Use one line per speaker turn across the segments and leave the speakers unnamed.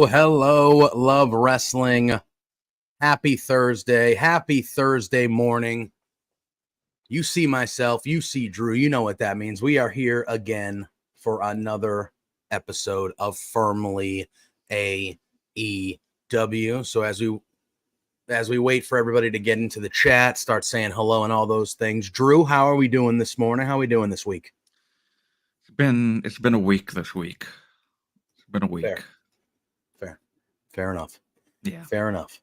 Hello, Love Wrestling. Happy Thursday morning. You see myself, you see Drew, you know what that means. We are here again for another episode of Firmly AEW. So as we wait for everybody to get into the chat, start saying hello and all those things. Drew, how are we doing this morning? How are we doing this week?
It's been a week this week. Been a week.
Fair enough.
Yeah.
Fair enough.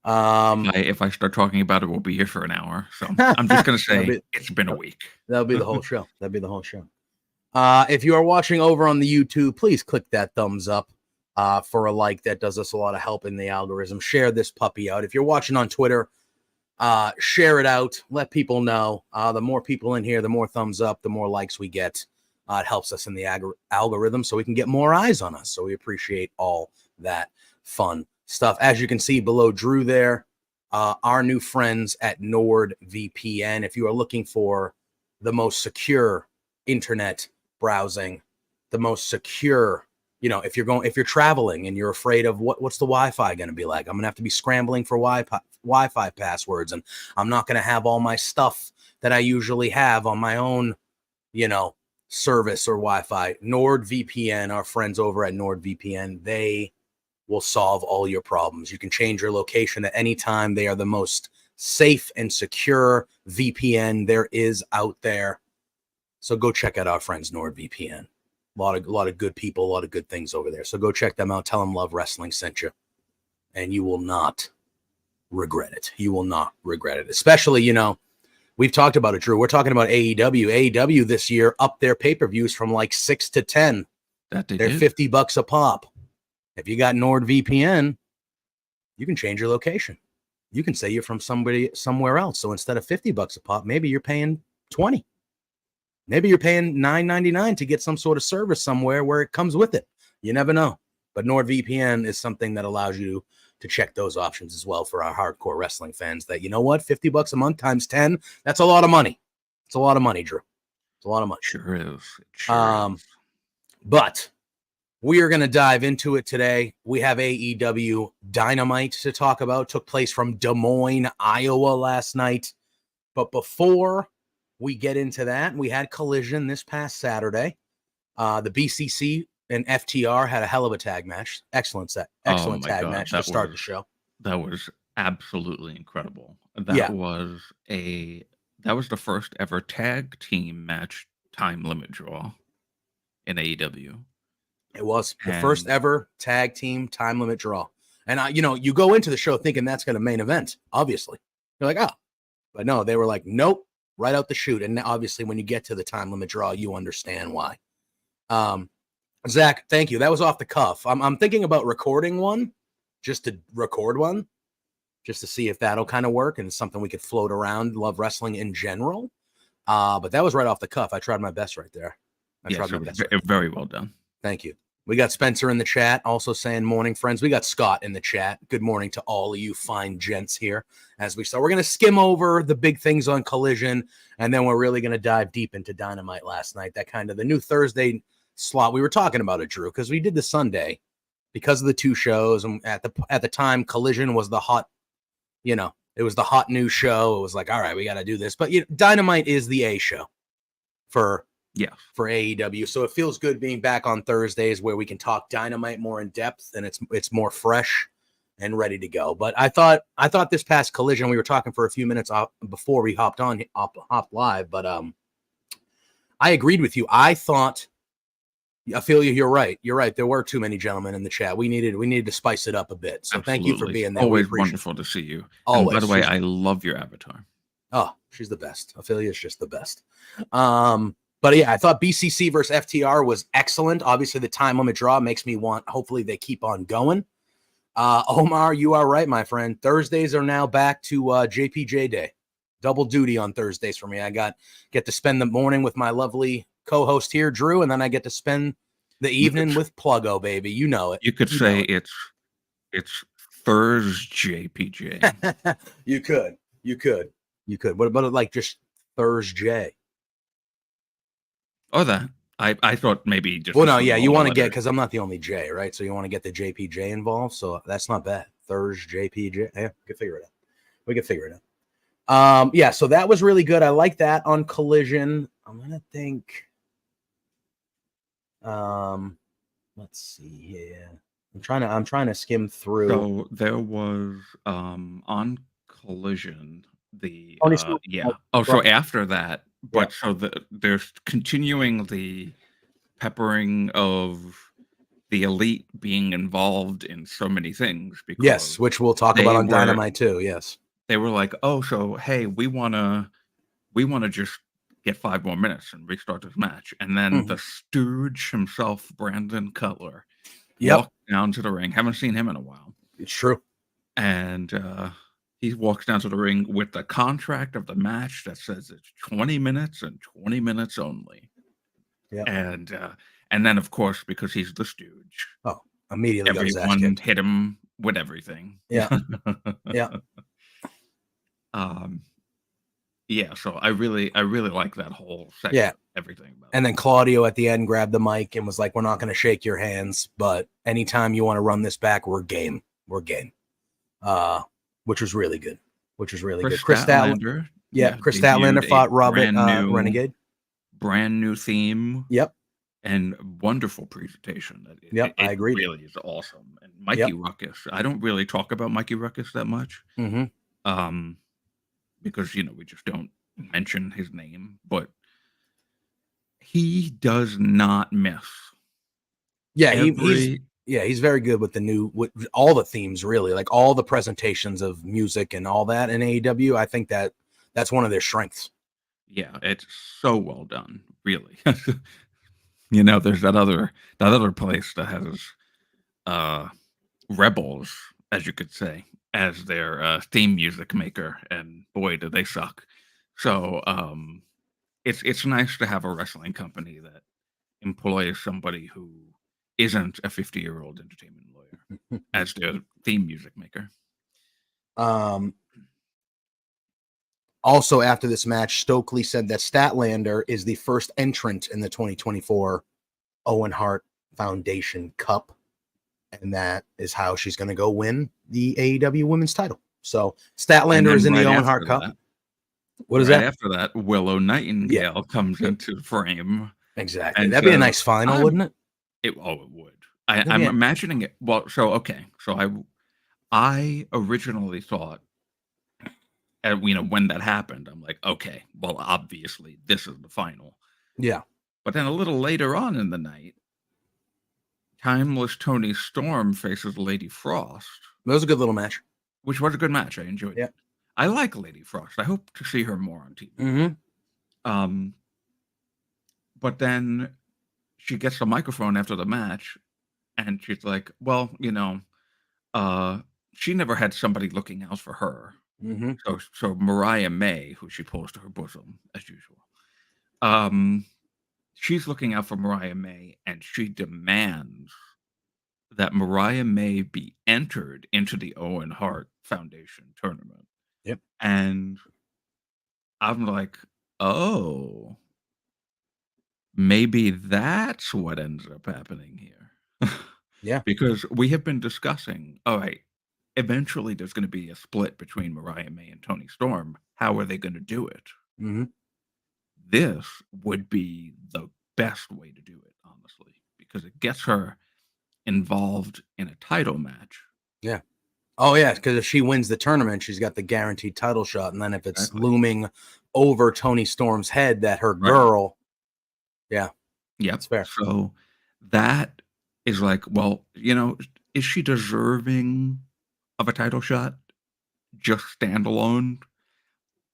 If I start talking about it, we'll be here for an hour. So I'm just going to say it's been a week.
That'll be the whole show. If you are watching over on the YouTube, please click that thumbs up for a like. That does us a lot of help in the algorithm. Share this puppy out. If you're watching on Twitter, share it out. Let people know. The more people in here, the more thumbs up, the more likes we get. It helps us in the algorithm so we can get more eyes on us. So we appreciate all that fun stuff. As you can see below Drew there, our new friends at NordVPN. If you are looking for the most secure internet browsing, the most secure, if you're traveling and you're afraid of what's the Wi-Fi going to be like, I'm going to have to be scrambling for Wi-Fi passwords, and I'm not going to have all my stuff that I usually have on my own, service or Wi-Fi. NordVPN, our friends over at NordVPN, they will solve all your problems. You can change your location at any time. They are the most safe and secure VPN there is out there. So go check out our friends NordVPN. A lot of good people, a lot of good things over there. So go check them out. Tell them Love Wrestling sent you, and you will not regret it. You will not regret it. Especially, we've talked about it, Drew. We're talking about AEW. AEW this year upped their pay-per-views from like 6 to 10. They're $50 a pop. If you got NordVPN, you can change your location. You can say you're from somewhere else. So instead of $50 a pop, maybe you're paying $20. Maybe you're paying $9.99 to get some sort of service somewhere where it comes with it. You never know. But NordVPN is something that allows you to check those options as well for our hardcore wrestling fans. That, $50 a month times 10, that's a lot of money. It's a lot of money, Drew. It's a lot of money.
Sure is. Is.
But we are going to dive into it today. We have AEW Dynamite to talk about. Took place from Des Moines, Iowa last night. But before we get into that, we had Collision this past Saturday. The BCC and FTR had a hell of a tag match. Excellent tag match to start the show.
That was absolutely incredible. That was the first ever tag team match time limit draw in AEW.
It was the first ever tag team time limit draw. And you go into the show thinking that's going to main event, obviously. You're like, oh. But no, they were like, nope, right out the chute. And obviously when you get to the time limit draw, you understand why. Zach, thank you. That was off the cuff. I'm thinking about recording one, just to record one, just to see if that'll kind of work and it's something we could float around. Love wrestling in general. But that was right off the cuff. I tried my best right there.
Very well done.
Thank you. We got Spencer in the chat also saying morning, friends. We got Scott in the chat. Good morning to all of you fine gents here. As we start, we're going to skim over the big things on Collision, and then we're really going to dive deep into Dynamite last night. That kind of the new Thursday slot. We were talking about it, Drew, because we did the Sunday because of the two shows. And at the time, Collision was the hot, it was the hot new show. It was like, all right, we got to do this. But Dynamite is the A show for
Yes.
for AEW. So it feels good being back on Thursdays where we can talk Dynamite more in depth and it's more fresh and ready to go. But I thought this past Collision, we were talking for a few minutes before we hopped live, but I agreed with you. I thought, Ophelia, you're right. You're right. There were too many gentlemen in the chat. We needed to spice it up a bit. So Thank you for being there.
Always wonderful to see you.
Always.
And by the way, I love your avatar.
Oh, she's the best. Ophelia is just the best. But yeah, I thought BCC versus FTR was excellent. Obviously, the time limit draw makes me want, hopefully they keep on going. Omar, you are right, my friend. Thursdays are now back to JPJ day. Double duty on Thursdays for me. I get to spend the morning with my lovely co-host here, Drew, and then I get to spend the evening with Pluggo, baby. You know it.
You could say it's Thursday JPJ.
You could. What about like just Thursday?
Oh, that. I thought maybe just.
Well, no, yeah, you want to get, because I'm not the only J, right? So you want to get the JPJ involved. So that's not bad. Thursday JPJ. Yeah, we can figure it out. Yeah, so that was really good. I like that on Collision. I'm gonna think. Let's see here. I'm trying to skim through.
So there was on Collision the yeah. Oh, so after that, but so there's continuing the peppering of the Elite being involved in so many things. Because
yes, which we'll talk about on Dynamite too. Yes,
they were like, oh, so hey, we wanna just get 5 more minutes and restart this match, and then the Stooge himself, Brandon Cutler, walked down to the ring. Haven't seen him in a while.
It's true.
And he walks down to the ring with the contract of the match that says it's 20 minutes and 20 minutes only.
Yeah.
And then, of course, because he's the Stooge,
immediately
everyone hit him with everything.
Yeah. Yeah.
Yeah, so I really like that whole section.
Yeah.
Everything about
and then Claudio at the end grabbed the mic and was like, we're not going to shake your hands, but anytime you want to run this back, we're game. Which was really good. Chris Statlander. Yeah, Chris Statlander fought Robert Renegade.
Brand new theme.
Yep.
And wonderful presentation.
I agree.
It really is awesome. And Mikey Ruckus. I don't really talk about Mikey Ruckus that much. Because, we just don't mention his name. But he does not miss.
Yeah, he's very good with with all the themes, really. Like all the presentations of music and all that in AEW. I think that's one of their strengths.
Yeah, it's so well done, really. There's that other place that has Rebels, as you could say, as their theme music maker, and boy, do they suck. So it's nice to have a wrestling company that employs somebody who isn't a 50-year-old entertainment lawyer as their theme music maker.
Also, after this match, Stokely said that Statlander is the first entrant in the 2024 Owen Hart Foundation Cup, and that is how she's going to go win the AEW Women's title. So Statlander is in the Owen Hart Cup. What is that?
After that, Willow Nightingale comes into frame.
Exactly. That'd be a nice final, wouldn't it?
It would. I'm imagining it. Well, so I originally thought, when that happened, I'm like, okay, well, obviously this is the final.
Yeah.
But then a little later on in the night, Timeless Tony Storm faces Lady Frost.
That was a good little match.
Which was a good match. I enjoyed it. I like Lady Frost. I hope to see her more on TV. But then she gets the microphone after the match, and she's like, well, she never had somebody looking out for her. So Mariah May, who she pulls to her bosom, as usual, she's looking out for Mariah May, and she demands that Mariah May be entered into the Owen Hart Foundation tournament.
Yep.
And I'm like, oh, maybe that's what ends up happening here.
Yeah.
Because we have been discussing, all right, eventually there's going to be a split between Mariah May and Tony Storm. How are they going to do it? this would be the best way to do it, honestly, because it gets her involved in a title match.
Yeah. Oh, yeah, because if she wins the tournament, she's got the guaranteed title shot. And then if it's looming over Toni Storm's head that her girl, yeah,
Yep.
fair.
So that is like, well, is she deserving of a title shot just standalone?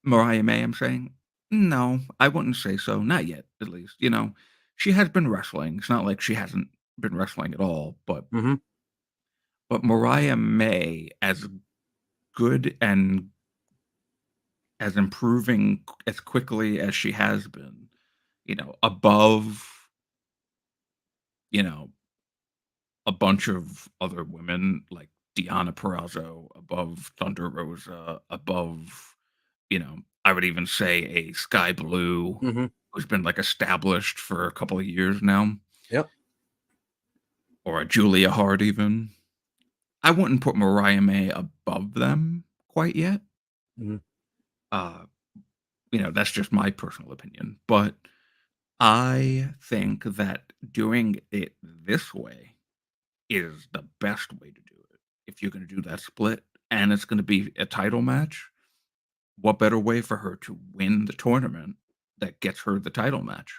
Mariah May, I'm saying? No, I wouldn't say so. Not yet, at least. She has been wrestling. It's not like she hasn't been wrestling at all, but Mariah May, as good and as improving as quickly as she has been, above, a bunch of other women like Deonna Purrazzo, above Thunder Rosa, above, I would even say a Sky Blue, who's been like established for a couple of years now.
Yep.
Or a Julia Hart even. I wouldn't put Mariah May above them quite yet. That's just my personal opinion. But I think that doing it this way is the best way to do it. If you're going to do that split and it's going to be a title match, what better way for her to win the tournament that gets her the title match?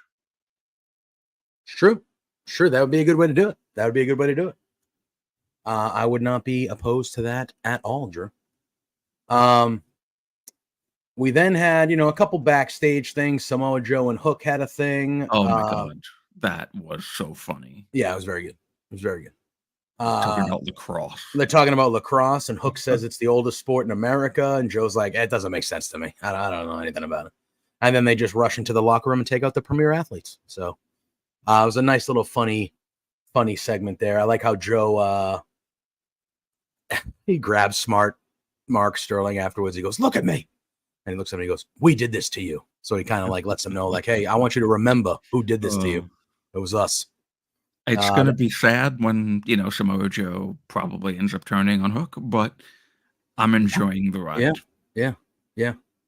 True. Sure, that would be a good way to do it. I would not be opposed to that at all, Drew. We then had, a couple backstage things. Samoa Joe and Hook had a thing.
Oh my God. That was so funny.
Yeah, it was very good.
Talking about lacrosse.
They're talking about lacrosse, and Hook says it's the oldest sport in America, and Joe's like, it doesn't make sense to me. I don't know anything about it. And then they just rush into the locker room and take out the premier athletes. So it was a nice little funny segment there. I like how Joe he grabs smart Mark Sterling afterwards. He goes, "Look at me." And he looks at him and he goes, "We did this to you." So he kind of like lets him know, like, "Hey, I want you to remember who did this to you. It was us."
It's going to be sad when, Samoa Joe probably ends up turning on Hook, but I'm enjoying the ride.
Yeah.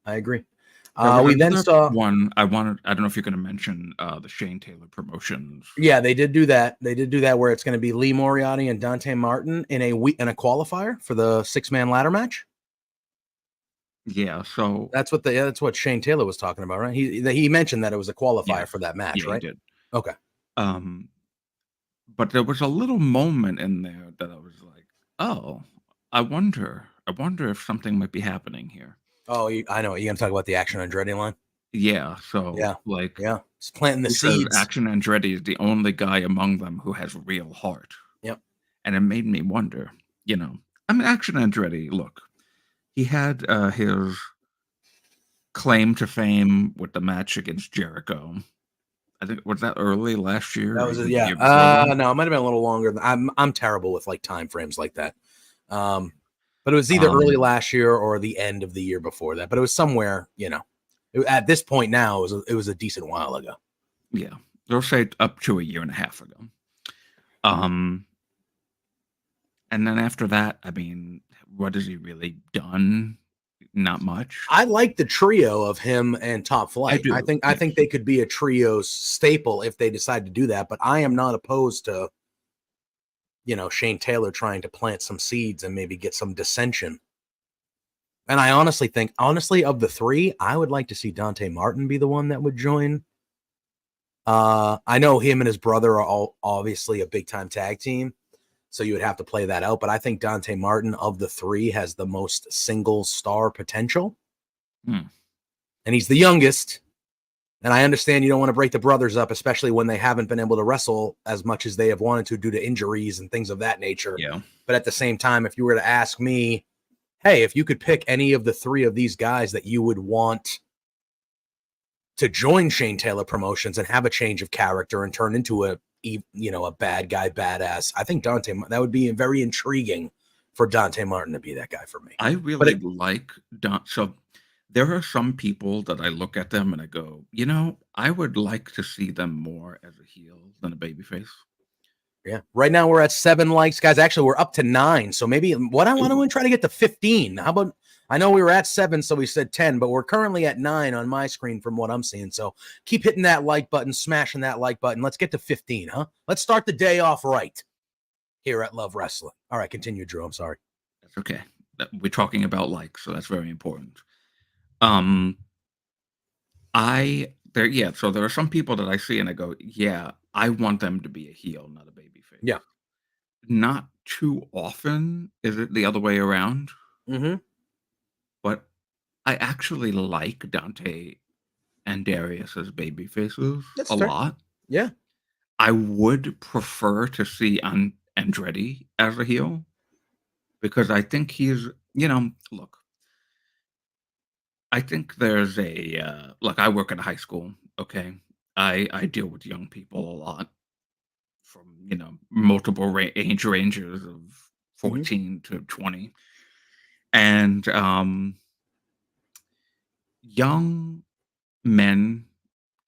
I agree.
We then saw one. I don't know if you're going to mention the Shane Taylor Promotions.
Yeah, they did do that. Where it's going to be Lee Moriarty and Dante Martin in a qualifier for the 6-man ladder match.
Yeah, so
that's what Shane Taylor was talking about, right? He mentioned that it was a qualifier for that match, right?
He did.
Okay.
But there was a little moment in there that I was like, "Oh, I wonder if something might be happening here."
Oh, I know. You're going to talk about the Action Andretti line?
Yeah. So,
it's planting the seeds.
Action Andretti is the only guy among them who has real heart.
Yep.
And it made me wonder, Action Andretti, look, he had his claim to fame with the match against Jericho. I think, was that early last year?
That was no, it might have been a little longer. I'm terrible with like time frames like that. But it was either early last year or the end of the year before that. But it was somewhere, at this point now, it was a decent while ago.
Yeah, they'll say up to a year and a half ago. And then after that, I mean, what has he really done? Not much.
I like the trio of him and Top Flight. I think they could be a trio staple if they decide to do that. But I am not opposed to, Shane Taylor trying to plant some seeds and maybe get some dissension. And I honestly think, of the three, I would like to see Dante Martin be the one that would join. I know him and his brother are all obviously a big time tag team, so you would have to play that out. But I think Dante Martin of the three has the most single star potential. And he's the youngest. And I understand you don't want to break the brothers up, especially when they haven't been able to wrestle as much as they have wanted to due to injuries and things of that nature.
Yeah.
But at the same time, if you were to ask me, hey, if you could pick any of the three of these guys that you would want to join Shane Taylor Promotions and have a change of character and turn into a bad guy, badass, I think that would be very intriguing for Dante Martin to be that guy for me.
I really like Dante. So there are some people that I look at them and I go, I would like to see them more as a heel than a babyface.
Yeah. Right now we're at 7 likes, guys. Actually, we're up to 9. So maybe I want to try to get to 15. How about I know we were at 7, so we said 10, but we're currently at 9 on my screen from what I'm seeing. So keep hitting that like button, smashing that like button. Let's get to 15, huh? Let's start the day off right here at Love Wrestling. All right, continue, Drew. I'm sorry.
That's okay. We're talking about likes, so that's very important. So there are some people that I see and I go, yeah, I want them to be a heel, not a babyface.
Yeah.
Not too often is it the other way around,
Mm-hmm.
but I actually like Dante and Darius as babyfaces
That's
a
fair.
lot.
Yeah.
I would prefer to see Andretti as a heel because I think he's, look, I think there's look, I work in a high school, okay? I deal with young people a lot from, multiple age ranges of 14 to 20. And young men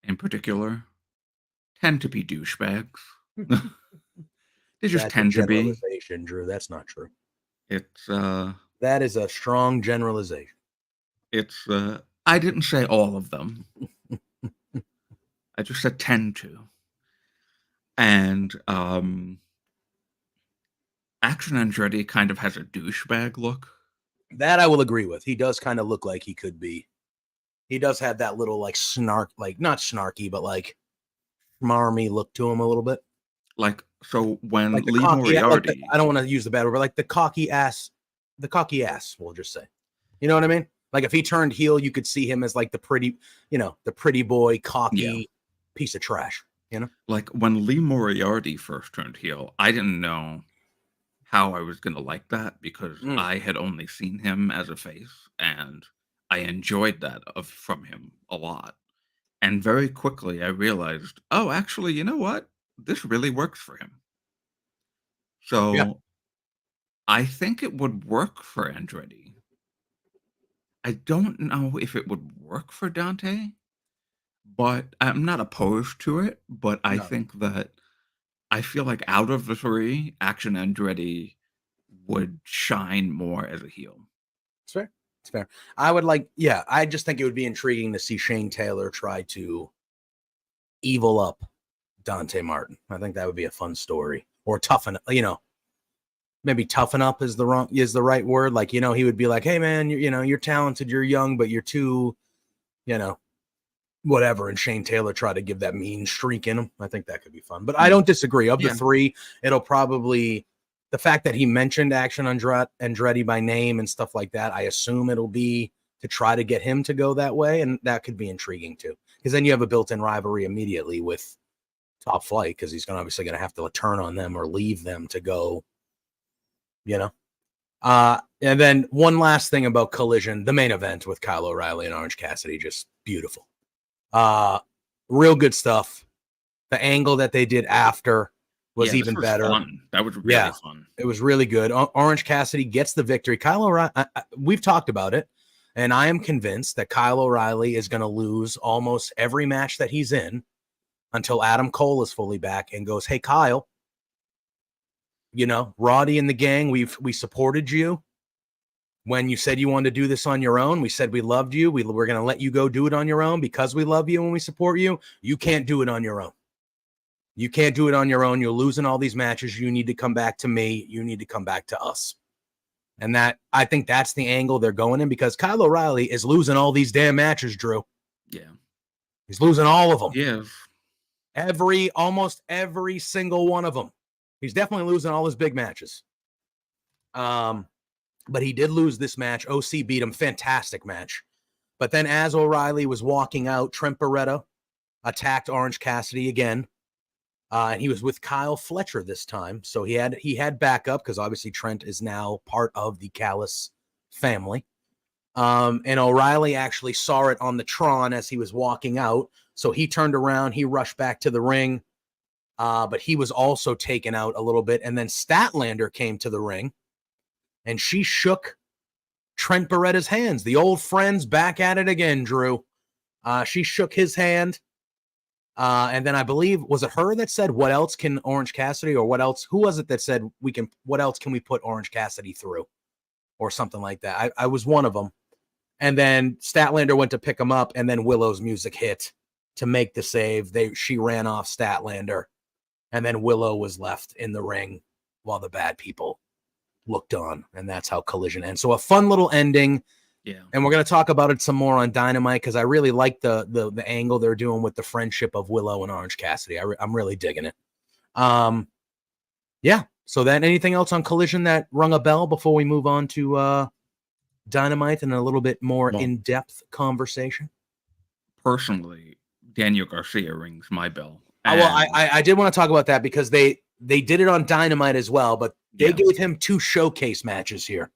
in particular tend to be douchebags. They just
That's a
tend to be.
generalization, Drew. That's not true.
It's
That is a strong generalization.
I didn't say all of them. I just said tend to. And Action Andretti kind of has a douchebag look.
That I will agree with. He does kind of look like he could be. He does have that little like snark, like not snarky, but like smarmy look to him a little bit.
Like, so when
Like the
Lee
cocky,
Moriarty,
I don't want to use the bad word, but like the cocky ass, we'll just say. You know what I mean? Like if he turned heel, you could see him as like the pretty boy, cocky piece of trash,
Like when Lee Moriarty first turned heel, I didn't know how I was going to like that because I had only seen him as a face and I enjoyed that from him a lot. And very quickly I realized, oh, actually, you know what? This really works for him. So I think it would work for Andretti. I don't know if it would work for Dante, but I'm not opposed to it. But I think that I feel like out of the 3, Action Andretti would shine more as a heel.
It's fair. It's fair. I just think it would be intriguing to see Shane Taylor try to evil up Dante Martin. I think that would be a fun story. Or toughen, maybe toughen up is the right word. Like, he would be like, hey man, you're talented, you're young, but you're too, whatever. And Shane Taylor tried to give that mean streak in him. I think that could be fun. But I don't disagree. Of the 3, it'll probably, the fact that he mentioned Action Andretti by name and stuff like that, I assume it'll be to try to get him to go that way. And that could be intriguing too. Because then you have a built-in rivalry immediately with Top Flight, because he's obviously going to have to turn on them or leave them to go, And then one last thing about Collision, the main event with Kyle O'Reilly and Orange Cassidy, just beautiful. Real good stuff. The angle that they did after was even better.
Fun. That was really fun.
It was really good. Orange Cassidy gets the victory. Kyle O'Reilly, we've talked about it, and I am convinced that Kyle O'Reilly is going to lose almost every match that he's in until Adam Cole is fully back and goes, hey, Kyle, Roddy and the gang, we supported you when you said you wanted to do this on your own. We said we loved you. We're going to let you go do it on your own because we love you and we support you. You can't do it on your own. You can't do it on your own. You're losing all these matches. You need to come back to me. You need to come back to us. And I think that's the angle they're going in, because Kyle O'Reilly is losing all these damn matches, Drew.
Yeah.
He's losing all of them.
Yeah.
Almost every single one of them. He's definitely losing all his big matches. But he did lose this match. OC beat him. Fantastic match. But then as O'Reilly was walking out, Trent Beretta attacked Orange Cassidy again. And he was with Kyle Fletcher this time. So he had backup, because obviously Trent is now part of the Callis family. And O'Reilly actually saw it on the Tron as he was walking out. So he turned around, he rushed back to the ring. But he was also taken out a little bit. And then Statlander came to the ring, and she shook Trent Beretta's hands. The old friends back at it again, Drew. She shook his hand. And then I believe, was it her that said, what else can Orange Cassidy, or what else? Who was it that said what else can we put Orange Cassidy through? or something like that. I was one of them. And then Statlander went to pick him up, and then Willow's music hit to make the save. She ran off Statlander, and then Willow was left in the ring while the bad people looked on, and that's how Collision ends. So a fun little ending.
Yeah.
And we're going to talk about it some more on Dynamite because I really like the angle they're doing with the friendship of Willow and Orange Cassidy. I'm really digging it. Yeah. So then anything else on Collision that rung a bell before we move on to Dynamite and a little bit more in-depth conversation?
Personally, Daniel Garcia rings my bell.
I did want to talk about that because they did it on Dynamite as well, but they gave him 2 showcase matches here.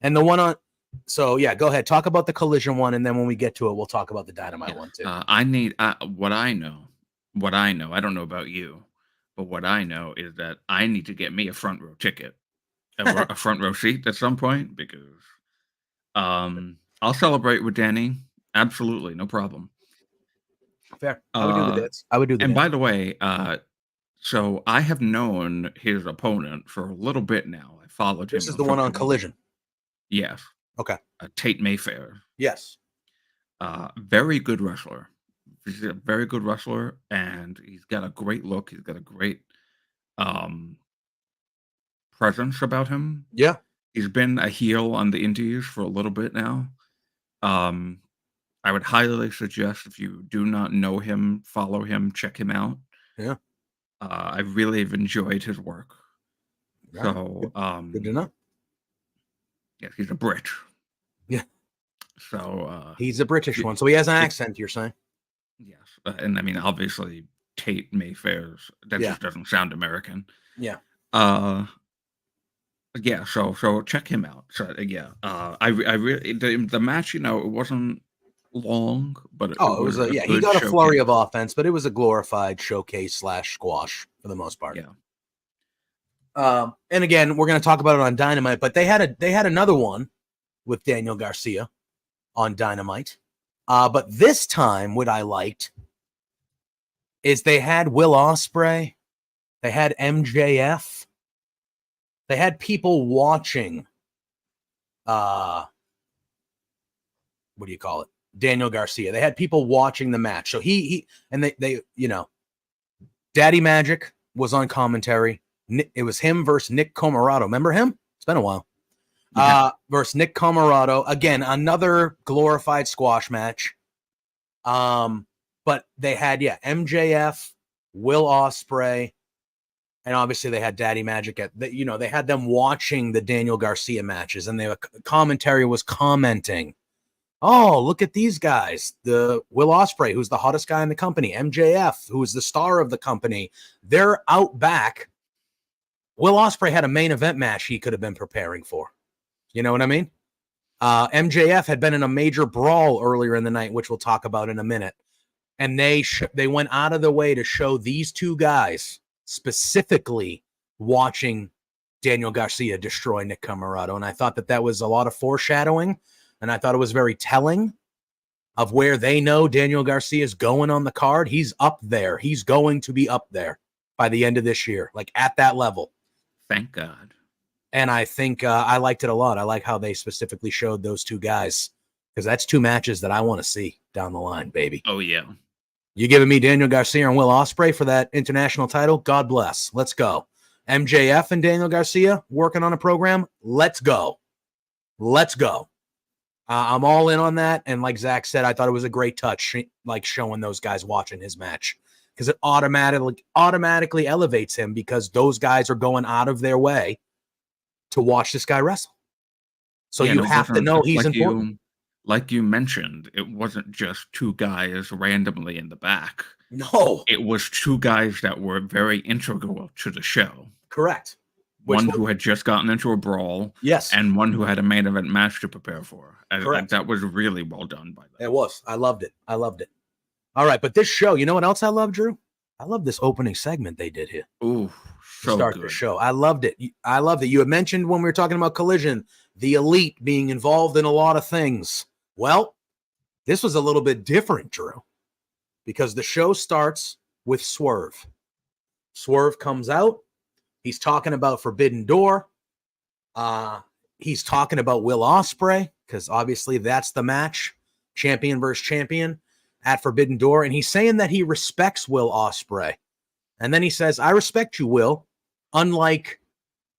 And the one on... So, yeah, go ahead. Talk about the Collision one, and then when we get to it, we'll talk about the Dynamite one, too.
I need... what I know, I don't know about you, but what I know is that I need to get me a front row ticket, a front row seat at some point, because I'll celebrate with Danny. Absolutely, no problem.
Fair. I would do the dance. I would do the
And
dance.
by the way, so I have known his opponent for a little bit now. I followed him.
This is the one on Collision.
Yes.
Okay.
Tate Mayfair.
Yes.
Very good wrestler. He's a very good wrestler, and he's got a great look. He's got a great presence about him.
Yeah.
He's been a heel on the indies for a little bit now. I would highly suggest, if you do not know him, follow him, check him out.
Yeah.
I really have enjoyed his work.
Right.
So,
good to know.
Yes, he's a Brit.
Yeah.
So
he's a British one, so he has an accent. You're saying?
Yes, and I mean, obviously, Tate Mayfair's just doesn't sound American.
Yeah.
Yeah. So check him out. So I really the match. It wasn't long, but
it was he got a flurry of offense, but it was a glorified showcase / squash for the most part.
Yeah.
And again, we're going to talk about it on Dynamite, but they had another one with Daniel Garcia on Dynamite. But this time, what I liked is they had Will Ospreay, they had MJF, they had people watching. What do you call it? Daniel Garcia. They had people watching the match. So he and they Daddy Magic was on commentary. It was him versus Nick Comoroto. Remember him? It's been a while.
Yeah.
Versus Nick Comoroto. Again, another glorified squash match. But they had, MJF, Will Ospreay, and obviously they had Daddy Magic they had them watching the Daniel Garcia matches, and the commentary was commenting, oh, look at these guys. The Will Ospreay, who's the hottest guy in the company, MJF, who is the star of the company, they're out back. Will Ospreay had a main event match he could have been preparing for. You know what I mean? MJF had been in a major brawl earlier in the night, which we'll talk about in a minute. And they went out of the way to show these two guys specifically watching Daniel Garcia destroy Nick Comoroto. And I thought that was a lot of foreshadowing. And I thought it was very telling of where they know Daniel Garcia is going on the card. He's up there. He's going to be up there by the end of this year, like at that level.
Thank God.
And I think I liked it a lot. I like how they specifically showed those two guys, because that's 2 matches that I want to see down the line, baby.
Oh, yeah.
You giving me Daniel Garcia and Will Ospreay for that international title? God bless. Let's go. MJF and Daniel Garcia working on a program? Let's go. Let's go. I'm all in on that. And like Zach said, I thought it was a great touch, like showing those guys watching his match, because it automatically elevates him, because those guys are going out of their way to watch this guy wrestle. So you have to know he's important.
Like you mentioned, it wasn't just 2 guys randomly in the back.
No.
It was 2 guys that were very integral to the show.
Correct.
One who had just gotten into a brawl.
Yes.
And one who had a main event match to prepare for.
Correct.
That was really well done by them.
It was. I loved it. All right. But this show, you know what else I love, Drew? I love this opening segment they did here.
Ooh, so
start
good.
The show. I loved it. You had mentioned when we were talking about Collision, the Elite being involved in a lot of things. Well, this was a little bit different, Drew, because the show starts with Swerve. Swerve comes out. He's talking about Forbidden Door. he's talking about Will Ospreay, because obviously that's the match, champion versus champion at Forbidden Door. And he's saying that he respects Will Ospreay. And then he says, I respect you, Will, unlike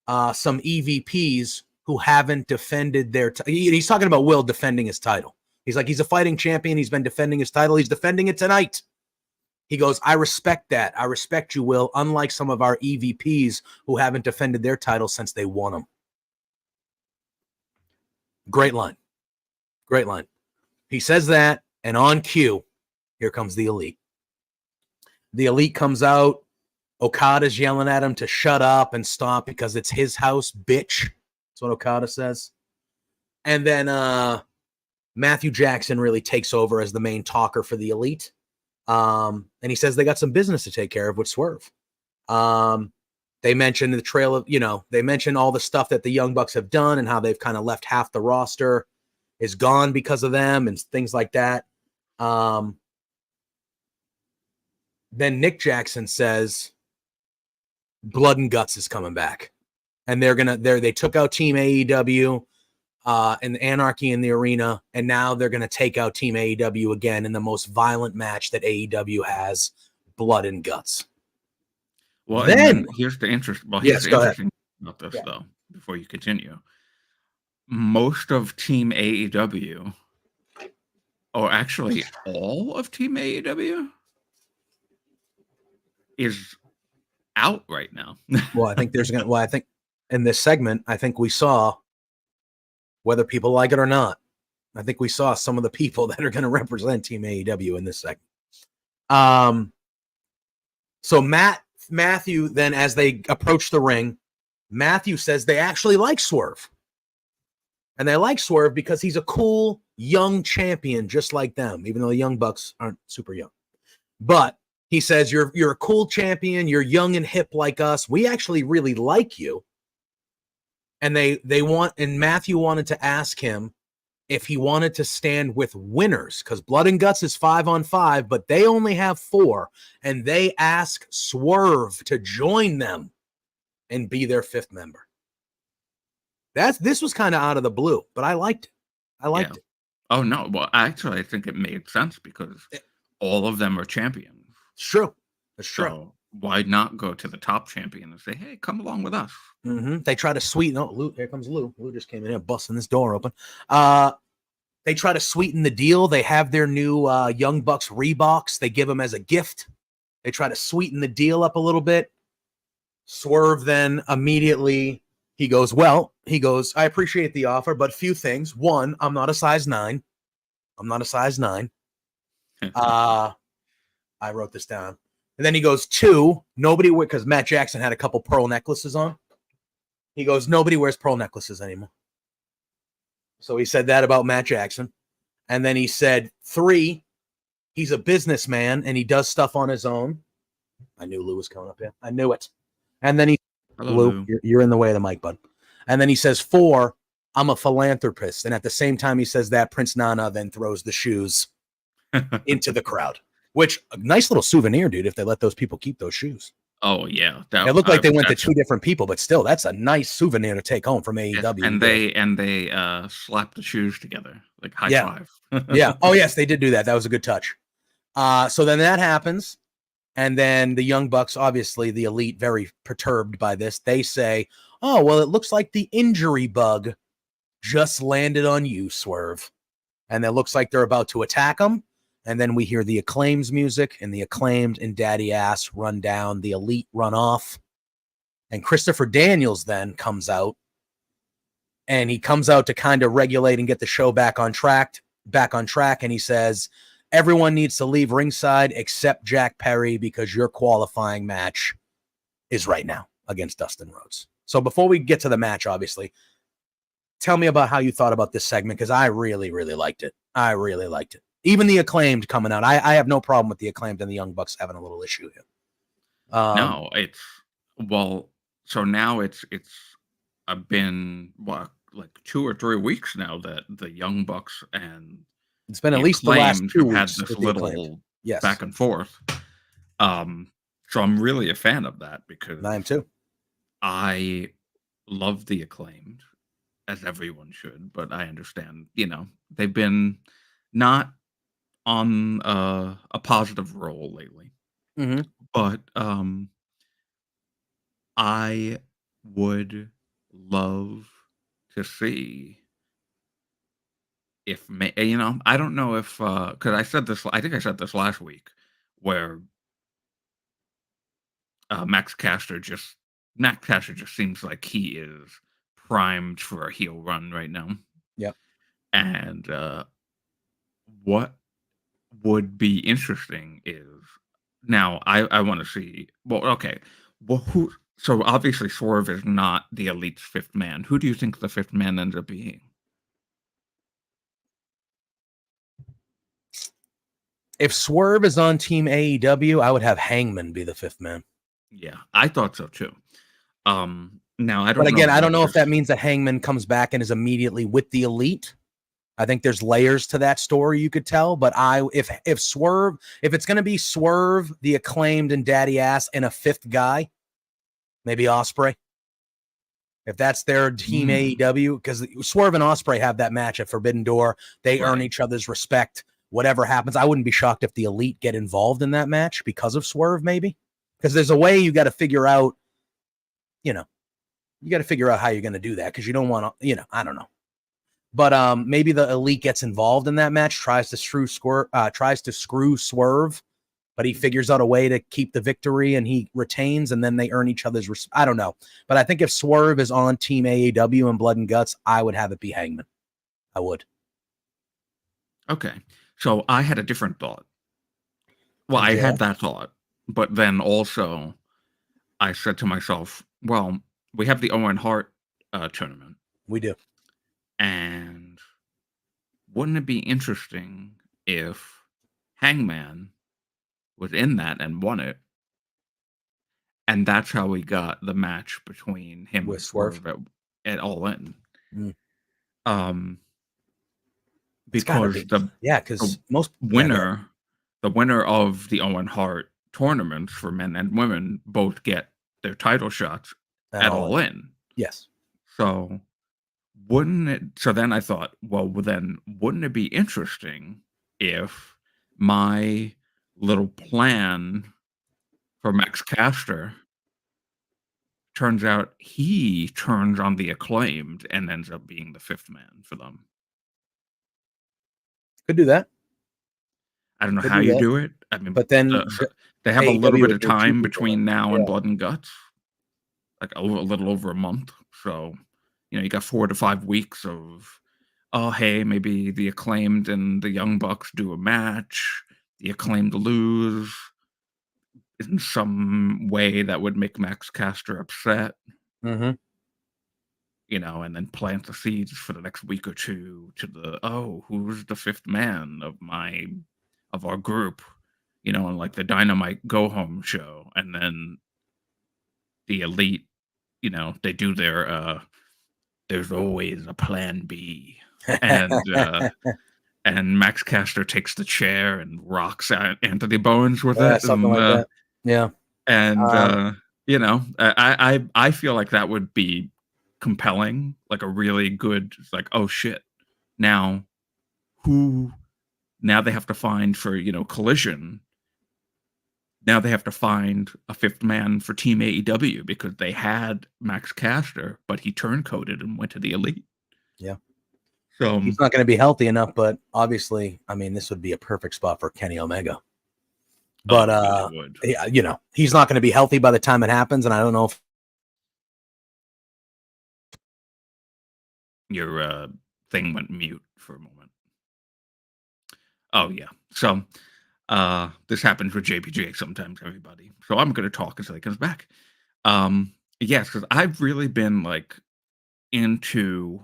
some EVPs who haven't defended their he's talking about Will defending his title. He's like, he's a fighting champion. He's been defending his title. He's defending it tonight. He goes, I respect that. I respect you, Will, unlike some of our EVPs who haven't defended their title since they won them. Great line. Great line. He says that, and on cue, here comes the Elite. The Elite comes out. Okada's yelling at him to shut up and stop because it's his house, bitch. That's what Okada says. And then Matthew Jackson really takes over as the main talker for the Elite. And he says they got some business to take care of with Swerve. They mentioned the trail of, they mentioned all the stuff that the Young Bucks have done and how they've kind of left half the roster is gone because of them and things like that. Then Nick Jackson says Blood and Guts is coming back. And they took out Team AEW and Anarchy in the arena, and now they're going to take out Team AEW again in the most violent match that AEW has, Blood and Guts.
Well, then here's the interesting about this,
Yeah.
though, before you continue. Most of Team AEW, or actually all of Team AEW, is out right now.
Well, I think I think in this segment, I think we saw, whether people like it or not, I think we saw some of the people that are going to represent Team AEW in this segment. So Matthew, then as they approach the ring, Matthew says they actually like Swerve. And they like Swerve because he's a cool, young champion just like them, even though the Young Bucks aren't super young. But he says, you're a cool champion. You're young and hip like us. We actually really like you. And Matthew wanted to ask him if he wanted to stand with winners, because Blood and Guts is 5-on-5, but they only have 4. And they ask Swerve to join them and be their 5th member. This was kind of out of the blue, but I liked it. It.
Oh, no. Well, actually, I think it made sense because all of them are champions.
It's true. It's true.
So why not go to the top champion and say, hey, come along with us?
Mm-hmm. They try to sweeten. Oh, Lou, here comes Lou. Lou just came in here busting this door open. They try to sweeten the deal. They have their new Young Bucks Reeboks. They give them as a gift. They try to sweeten the deal up a little bit. Swerve then immediately, he goes, I appreciate the offer, but few things. 1, I'm not a size 9. I wrote this down. And then he goes, 2, nobody, because Matt Jackson had a couple pearl necklaces on. He goes, nobody wears pearl necklaces anymore. So he said that about Matt Jackson. And then he said, 3, he's a businessman and he does stuff on his own. I knew Lou was coming up here. I knew it. And then
Hello,
Lou, you're in the way of the mic, bud. And then he says, 4, I'm a philanthropist. And at the same time he says that, Prince Nana then throws the shoes into the crowd, which a nice little souvenir, dude, if they let those people keep those shoes.
Oh, yeah.
It looked like they went to 2 different people, but still, that's a nice souvenir to take home from AEW.
Yes, and they slapped the shoes together, like high five.
Yeah. Oh, yes, they did do that. That was a good touch. So then that happens. And then the Young Bucks, obviously the Elite, very perturbed by this. They say, oh, well, it looks like the injury bug just landed on you, Swerve. And it looks like they're about to attack him. And then we hear the Acclaim's music, and the Acclaimed and Daddy Ass run down. The Elite run off. And Christopher Daniels then comes out. And he comes out to kind of regulate and get the show back on track. And he says, everyone needs to leave ringside except Jack Perry because your qualifying match is right now against Dustin Rhodes. So before we get to the match, obviously, tell me about how you thought about this segment, because I really, really liked it. Even the Acclaimed coming out. I have no problem with the Acclaimed and the Young Bucks having a little issue here.
No, so now it's been like 2 or 3 weeks now that the Young Bucks and
it's been at least the last 2 weeks
had this little back and forth. So I'm really a fan of that because
I am too.
I love the Acclaimed. as everyone should, but I understand, they've been not on a positive roll lately.
Mhm.
But I would love to see if I don't know if because I think I said this last week where Max Caster just seems like he is primed for a heel run right now.
Yep.
And what would be interesting is now I want to see. Well, okay. Well, who? So obviously Swerve is not the Elite's fifth man. Who do you think the fifth man ends up being?
If Swerve is on Team AEW, I would have Hangman be the fifth man.
Yeah, I thought so too. Now I
But
don't know
again,
if
I don't
that's
know if that
just
means that Hangman comes back and is immediately with the Elite. I think there's layers to that story you could tell. But if Swerve, if it's going to be Swerve, the Acclaimed, and Daddy Ass, and a fifth guy, maybe Ospreay. If that's their Team AEW, because Swerve and Ospreay have that match at Forbidden Door, they earn
right.
each other's respect. Whatever happens, I wouldn't be shocked if the Elite get involved in that match because of Swerve, maybe. Because there's a way you got to figure out, you got to figure out how you're going to do that because you don't want to, I don't know. But maybe the Elite gets involved in that match, tries to screw Swerve, but he figures out a way to keep the victory and he retains, and then they earn each other's I don't know. But I think if Swerve is on Team AEW and Blood and Guts, I would have it be Hangman. I would.
Okay. So I had a different thought. Well, I
Yeah,
had that thought, but then also I said to myself, well, we have the Owen Hart tournament,
we do.
and wouldn't it be interesting if Hangman was in that and won it? And that's how we got the match between him
With
and
Swerve.
Swerve at All In.
Mm.
Um,
It's gotta
because
be.
the
Yeah, because most
winner, the winner of the Owen Hart tournaments for men and women both get their title shots at All In.
Yes.
So wouldn't it? So then I thought, well, then wouldn't it be interesting if my little plan for Max Caster turns out he turns on the Acclaimed and ends up being the fifth man for them?
Could do that.
I don't know
Could
how
do
you
that.
do it. I mean,
But then
so they have a little
AEW
bit
would
of
need two
time
people.
between now and
Yeah.
Blood and Guts, like a little over a month. So, you got 4 to 5 weeks of, oh, hey, maybe the Acclaimed and the Young Bucks do a match. The Acclaimed lose in some way that would make Max Caster upset,
Mm-hmm.
and then plant the seeds for the next week or two to who's the fifth man of our group, and like the Dynamite Go Home show, and then the Elite, they do their there's always a plan B. And and Max Caster takes the chair and rocks Anthony Bowens with
Yeah,
it.
something like that. Yeah.
And
Um,
I feel like that would be compelling, like a really good, like, oh shit. Now who now they have to find for, Collision. Now they have to find a fifth man for Team AEW because they had Max Caster, but he turncoated and went to the Elite.
yeah.
So
He's not going to be healthy enough, but obviously, I mean, this would be a perfect spot for Kenny Omega. But
it really would.
he's not going to be healthy by the time it happens, and I don't know if
Your thing went mute for a moment. Oh yeah. So this happens with JPJ sometimes, everybody. So I'm gonna talk until he comes back. Yes, because I've really been like into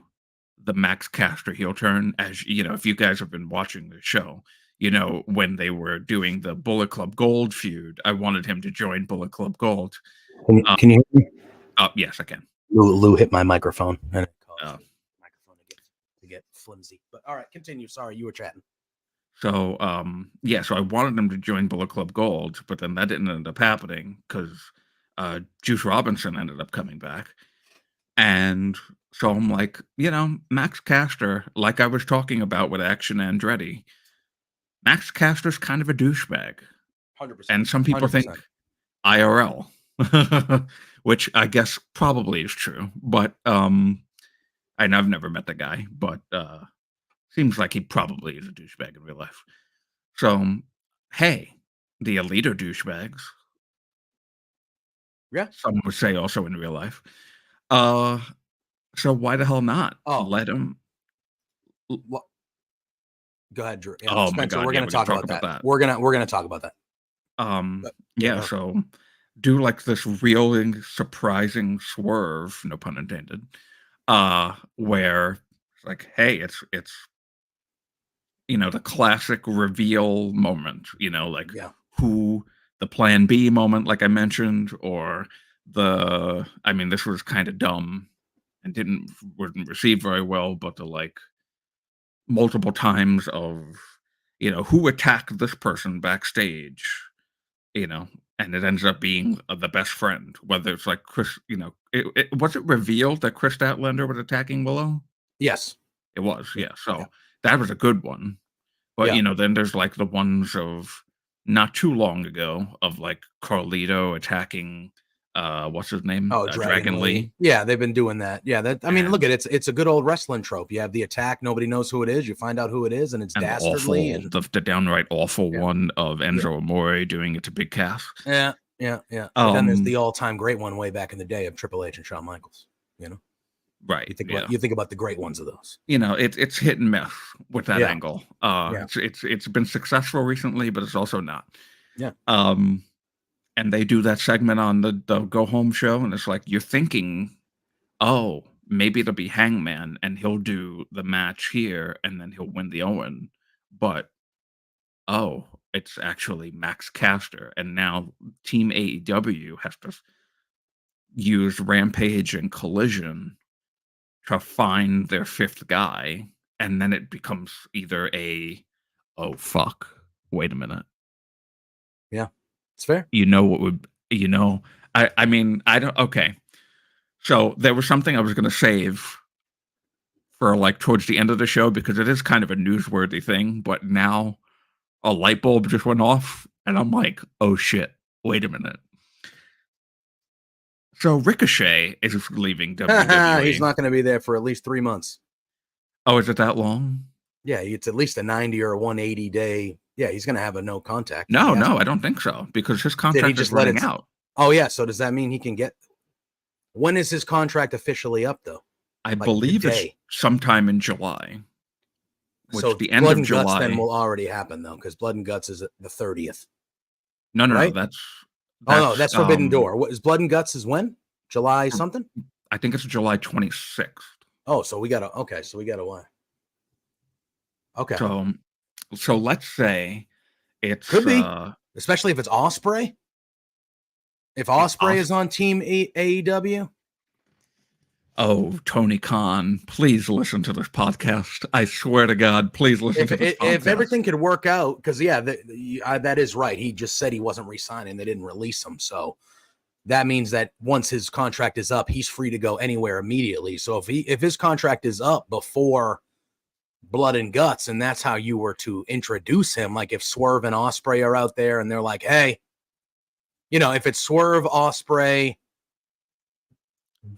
the Max Caster heel turn, as if you guys have been watching the show, when they were doing the Bullet Club Gold feud, I wanted him to join Bullet Club Gold.
can you hear me?
Oh yes, I can.
Lou hit my microphone and it caused
Oh.
the microphone to get flimsy. But all right, continue. Sorry, you were chatting.
So, so I wanted him to join Bullet Club Gold, but then that didn't end up happening because Juice Robinson ended up coming back. And So I'm like, Max Caster, like I was talking about with Action Andretti, Max Caster's kind of a douchebag.
100%.
And some people think
100%.
IRL, which I guess probably is true. But I've never met the guy, but seems like he probably is a douchebag in real life. So, hey, the elite are douchebags.
Yeah.
Some would say also in real life. Uh, so why the hell not
Oh,
let him?
what? Go ahead, Drew. Yeah,
Oh my
Spencer,
god,
we're
yeah,
going to
we're gonna
talk
talk
about
about
that.
that.
We're gonna talk about that. Yeah,
Yeah,
go.
so do like this real surprising swerve, no pun intended, where it's like, hey, it's the classic reveal moment, like
Yeah.
who the plan B moment, like I mentioned, or this was kind of dumb and wasn't received very well, but the like multiple times of, who attacked this person backstage, you know, and it ends up being the best friend, whether it's like Chris, was it revealed that Chris Statlander was attacking Willow?
Yes.
It was,
Yeah.
yeah. So
Yeah.
that was a good one. But,
Yeah.
then there's like the ones of not too long ago of like Carlito attacking, what's his name?
Oh, Dragon
Dragon
Lee.
Lee.
Yeah, they've been doing that. Yeah, look
And
at it's a good old wrestling trope. You have the attack, nobody knows who it is. You find out who it is, and it's
and
dastardly. And
the downright awful
yeah,
one of
yeah,
Enzo Amore doing it to Big Cass.
yeah, yeah, yeah. But then there's
Um,
the all-time great one way back in the day of Triple H and Shawn Michaels. You know,
right, yeah.
you think about the great ones of those.
It's hit and miss with that
Yeah,
angle.
yeah,
It's been successful recently, but it's also not.
yeah,
And they do that segment on the Go Home show, and it's like you're thinking, oh, maybe it'll be Hangman, and he'll do the match here, and then he'll win the Owen. But oh, it's actually Max Caster, and now Team AEW has to use Rampage and Collision to find their fifth guy, and then it becomes either oh fuck, wait a minute,
yeah. It's fair.
what would I mean, I don't, okay, so there was something I was going to save for like towards the end of the show because it is kind of a newsworthy thing, but now a light bulb just went off and I'm like, oh shit, wait a minute. So Ricochet is leaving WWE.
He's not going to be there for at least 3 months.
Oh, is it that long?
Yeah, it's at least a 90 or a 180 day. Yeah, he's going to have a no contact.
No, I don't think so because his
Did he
contract is
just let
running
it?
out.
Oh yeah. So does that mean he can get? When is his contract officially up though?
I
Like
believe
today?
it's sometime in July. Which
So
the end
Blood
of
and
July.
Guts then will already happen though, because Blood and Guts is the 30th.
No,
right?
That's
Oh no, that's Forbidden Door. What is Blood and Guts is when? July something?
I think it's July 26th.
Oh, so we gotta why? Okay.
So let's say it's
Could be, especially if it's Ospreay. If Ospreay is on Team AEW.
Oh, Tony Khan, please listen to this podcast. I swear to God, please listen to this podcast.
If everything could work out, because yeah, that is right. He just said he wasn't re-signing. They didn't release him, so that means that once his contract is up, he's free to go anywhere immediately. So if his contract is up before Blood and Guts, and that's how you were to introduce him, like if Swerve and Ospreay are out there and they're like, hey, if it's Swerve, Ospreay,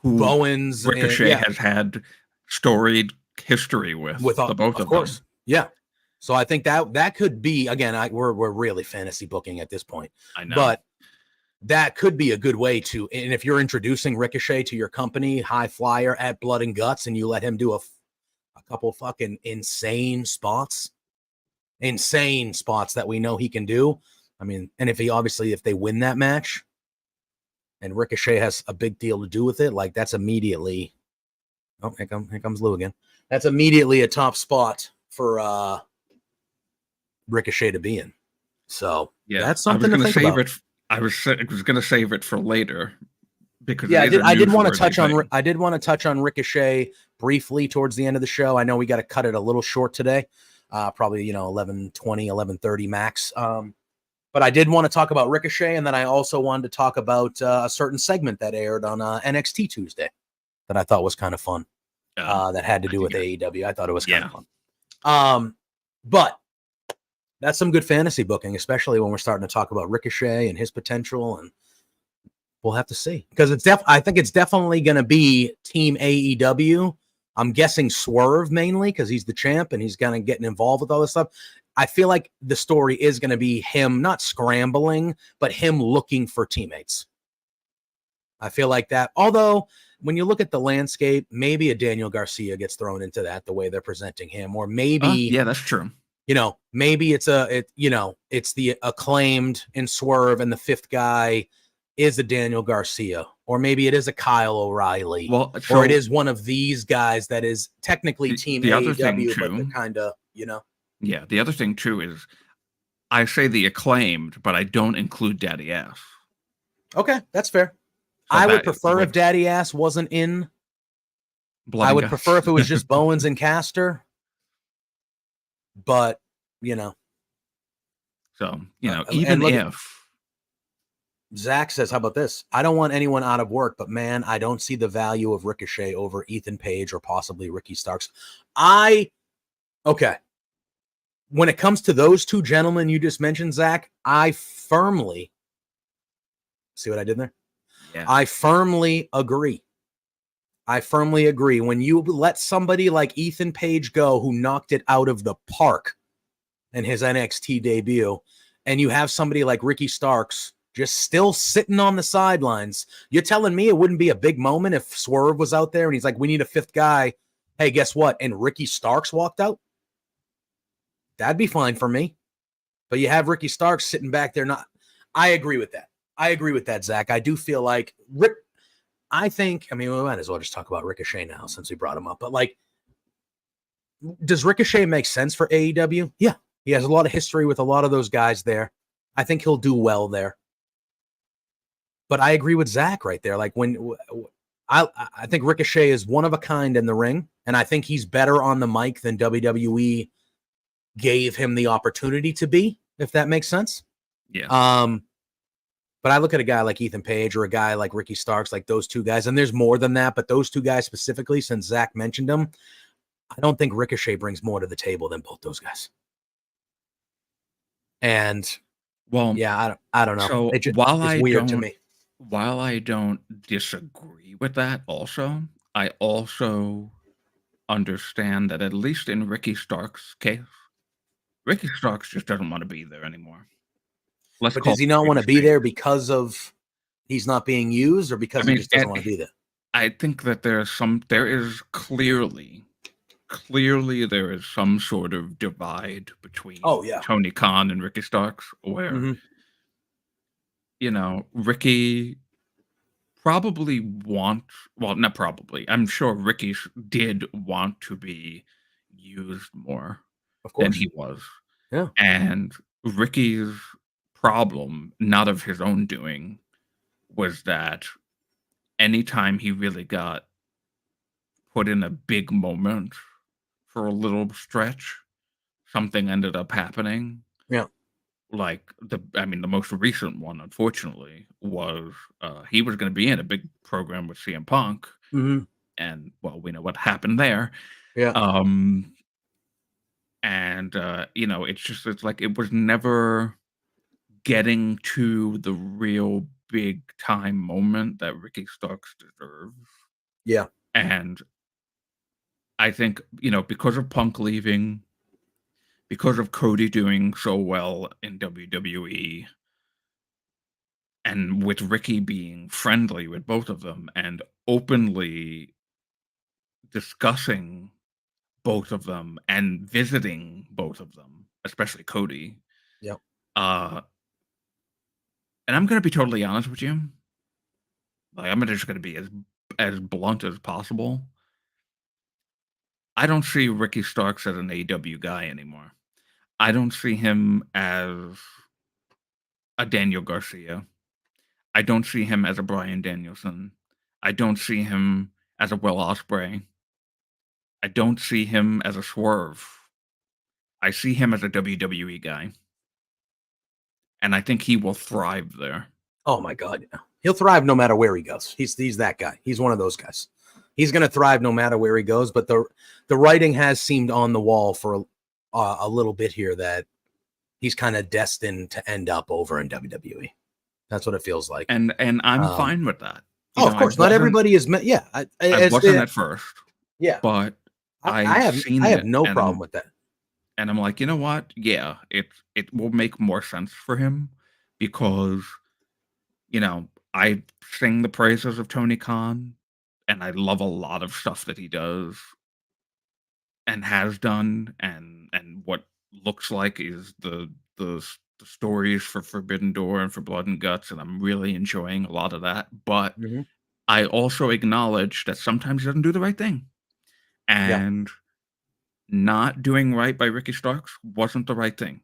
Bowens,
Ricochet has had storied history with the both of course. Them.
Yeah. So I think that could be, again, we're really fantasy booking at this point.
I know.
But that could be a good way to, and if you're introducing Ricochet to your company, high flyer at Blood and Guts, and you let him do a couple fucking insane spots that we know he can do. I mean, and if they win that match and Ricochet has a big deal to do with it, like that's immediately, oh, here comes Lou again. That's immediately a top spot for Ricochet to be in. So yeah, that's something to think about.
I was going to save it for later because
I did want to touch on Ricochet briefly towards the end of the show. I know we got to cut it a little short today, probably 11:20, 11:30 max. But I did want to talk about Ricochet, and then I also wanted to talk about a certain segment that aired on NXT Tuesday that I thought was kind of fun. that had to
I
do with
think
AEW. I thought it was kind of
yeah.
fun. But that's some good fantasy booking, especially when we're starting to talk about Ricochet and his potential, and we'll have to see, because I think it's definitely going to be Team AEW. I'm guessing Swerve mainly because he's the champ and he's kind of getting involved with all this stuff. I feel like the story is going to be him not scrambling, but him looking for teammates. I feel like that. Although when you look at the landscape, maybe a Daniel Garcia gets thrown into that the way they're presenting him, or maybe
Yeah, that's true.
Maybe it's it's the Acclaimed in Swerve, and the fifth guy is a Daniel Garcia, or maybe it is a Kyle O'Reilly,
Well,
or it is one of these guys that is technically Team
the other thing
AEW, but they're
too,
kind of,
yeah, the other thing too is I say the Acclaimed, but I don't include Daddy Ass.
Okay, that's fair.
So
I would prefer if Daddy Ass wasn't in.
Blood
I
and
would
Guts.
prefer if it was just Bowens and Caster, but
So
and
even
look,
if
Zach says, how about this? I don't want anyone out of work, but man, I don't see the value of Ricochet over Ethan Page or possibly Ricky Starks. Okay. When it comes to those two gentlemen you just mentioned, Zach, I firmly see what I did there.
Yeah.
I firmly agree. When you let somebody like Ethan Page go, who knocked it out of the park in his NXT debut, and you have somebody like Ricky Starks just still sitting on the sidelines, you're telling me it wouldn't be a big moment if Swerve was out there and he's like, we need a fifth guy. Hey, guess what? And Ricky Starks walked out. That'd be fine for me. But you have Ricky Starks sitting back there. I agree with that. Zach. I do feel like we might as well just talk about Ricochet now since we brought him up. But does Ricochet make sense for AEW? Yeah. He has a lot of history with a lot of those guys there. I think he'll do well there. But I agree with Zach right there. I think Ricochet is one of a kind in the ring, and I think he's better on the mic than WWE gave him the opportunity to be, if that makes sense.
Yeah.
But I look at a guy like Ethan Page or a guy like Ricky Starks, like those two guys, and there's more than that, but those two guys specifically, since Zach mentioned them, I don't think Ricochet brings more to the table than both those guys. And yeah, I don't know.
So
it's weird to me.
While I don't disagree with that, I also understand that at least in Ricky Starks' case, Ricky Starks just doesn't want to be there anymore.
But does he not want to be there because of he's not being used, or because he just doesn't want to be there?
I think that there is clearly there is some sort of divide between Tony Khan and Ricky Starks, where Ricky probably not probably, I'm sure Ricky did want to be used more than he was.
Yeah.
And Ricky's problem, not of his own doing, was that anytime he really got put in a big moment for a little stretch, something ended up happening.
Yeah.
Like the most recent one, unfortunately, was he was going to be in a big program with CM Punk, and we know what happened there.
Yeah.
It's like it was never getting to the real big time moment that Ricky Starks deserves.
Yeah.
And I think, because of Punk leaving, because of Cody doing so well in WWE, and with Ricky being friendly with both of them and openly discussing both of them and visiting both of them, especially Cody.
Yep.
And I'm going to be totally honest with you. I'm just going to be as blunt as possible. I don't see Ricky Starks as an AEW guy anymore. I don't see him as a Daniel Garcia. I don't see him as a Bryan Danielson. I don't see him as a Will Ospreay. I don't see him as a Swerve. I see him as a WWE guy. And I think he will thrive there.
Oh my God. Yeah. He'll thrive no matter where he goes. He's that guy. He's one of those guys. He's going to thrive no matter where he goes. But the writing has seemed on the wall for a little bit here that he's kind of destined to end up over in WWE. That's what it feels like.
And I'm fine with that.
Of course, not everybody is. Yeah,
I wasn't at first.
Yeah,
but
I have no problem with that.
And I'm like, you know what? Yeah, it will make more sense for him because, I sing the praises of Tony Khan, and I love a lot of stuff that he does and has done, and what looks like is the stories for Forbidden Door and for Blood and Guts, and I'm really enjoying a lot of that. But I also acknowledge that sometimes he doesn't do the right thing, and not doing right by Ricky Starks wasn't the right thing.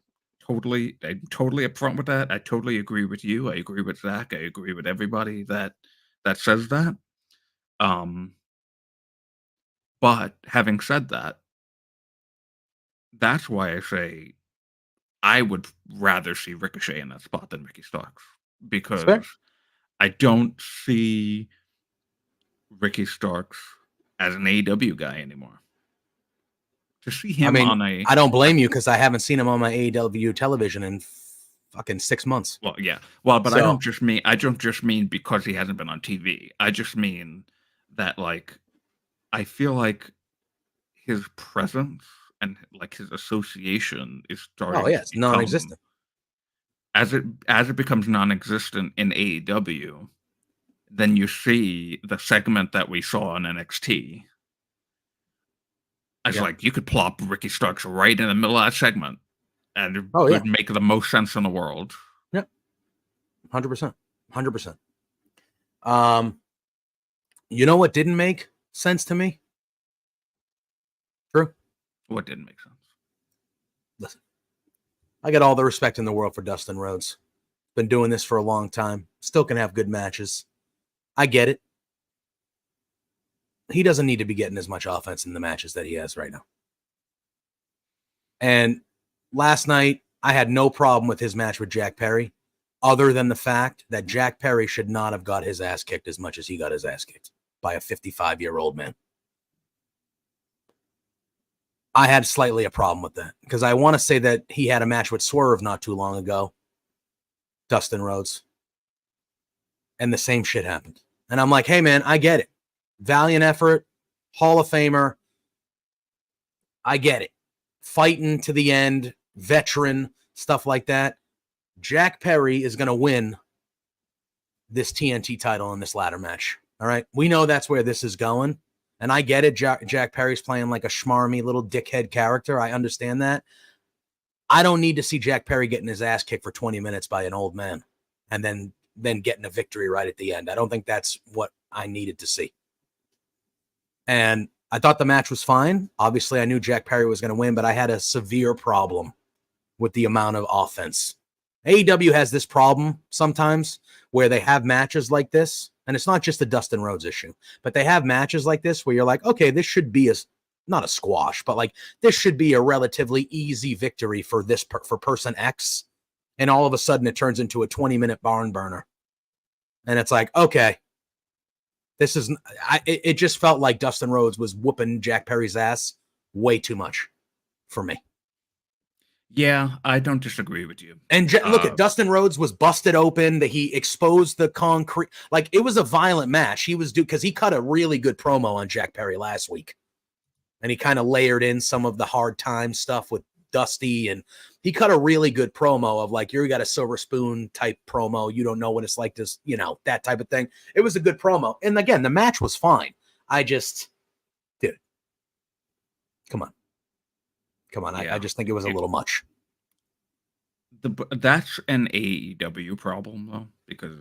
I'm totally upfront with that. I totally agree with you. I agree with Zach. I agree with everybody that says that. But having said that, that's why I say I would rather see Ricochet in that spot than Ricky Starks, because I don't see Ricky Starks as an AEW guy anymore. To see him
I don't blame you, because I haven't seen him on my AEW television in fucking 6 months.
Well, yeah. Well, but I don't just mean because he hasn't been on TV. I just mean that, like, I feel like his presence and like his association is starting.
Oh yeah, it's non-existent.
As it becomes non-existent in AEW, then you see the segment that we saw in NXT. It's like you could plop Ricky Starks right in the middle of that segment, and it would make the most sense in the world.
Yep, 100%, 100%. You know what didn't make sense to me? True.
What didn't make sense?
Listen, I got all the respect in the world for Dustin Rhodes. Been doing this for a long time. Still can have good matches. I get it. He doesn't need to be getting as much offense in the matches that he has right now. And last night, I had no problem with his match with Jack Perry, other than the fact that Jack Perry should not have got his ass kicked as much as he got his ass kicked by a 55-year-old man. I had slightly a problem with that, because I want to say that he had a match with Swerve not too long ago, Dustin Rhodes, and the same shit happened. And I'm like, hey, man, I get it. Valiant effort, Hall of Famer. I get it. Fighting to the end, veteran, stuff like that. Jack Perry is going to win this TNT title in this ladder match. All right. We know that's where this is going. And I get it. Jack Perry's playing like a schmarmy little dickhead character. I understand that. I don't need to see Jack Perry getting his ass kicked for 20 minutes by an old man and then getting a victory right at the end. I don't think that's what I needed to see. And I thought the match was fine. Obviously, I knew Jack Perry was going to win, but I had a severe problem with the amount of offense. AEW has this problem sometimes where they have matches like this, and it's not just a Dustin Rhodes issue, but they have matches like this where you're like, okay, this should be not a squash, but like this should be a relatively easy victory for for person X. And all of a sudden it turns into a 20-minute barn burner. And it's like, okay, it just felt like Dustin Rhodes was whooping Jack Perry's ass way too much for me.
Yeah, I don't disagree with you.
And look at Dustin Rhodes was busted open. That he exposed the concrete. Like, it was a violent match. He was because he cut a really good promo on Jack Perry last week, and he kind of layered in some of the hard time stuff with Dusty, and he cut a really good promo of like, you got a silver spoon type promo. You don't know what it's like to, that type of thing. It was a good promo. And again, the match was fine. Dude, come on. Yeah. I just think it was a little much.
That's an AEW problem though, because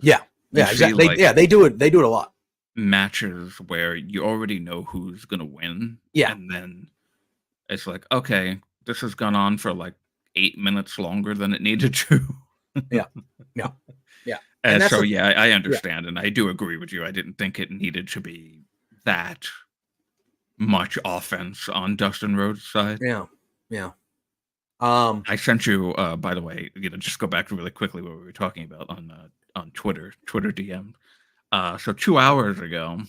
exactly. They do it a lot.
Matches where you already know who's gonna win.
Yeah.
And then it's like, okay, this has gone on for like 8 minutes longer than it needed to.
Yeah.
And so, I understand. And I do agree with you. I didn't think it needed to be that much offense on Dustin Rhodes' side.
Yeah.
I sent you, by the way, just go back really quickly what we were talking about on Twitter DM. So 2 hours ago,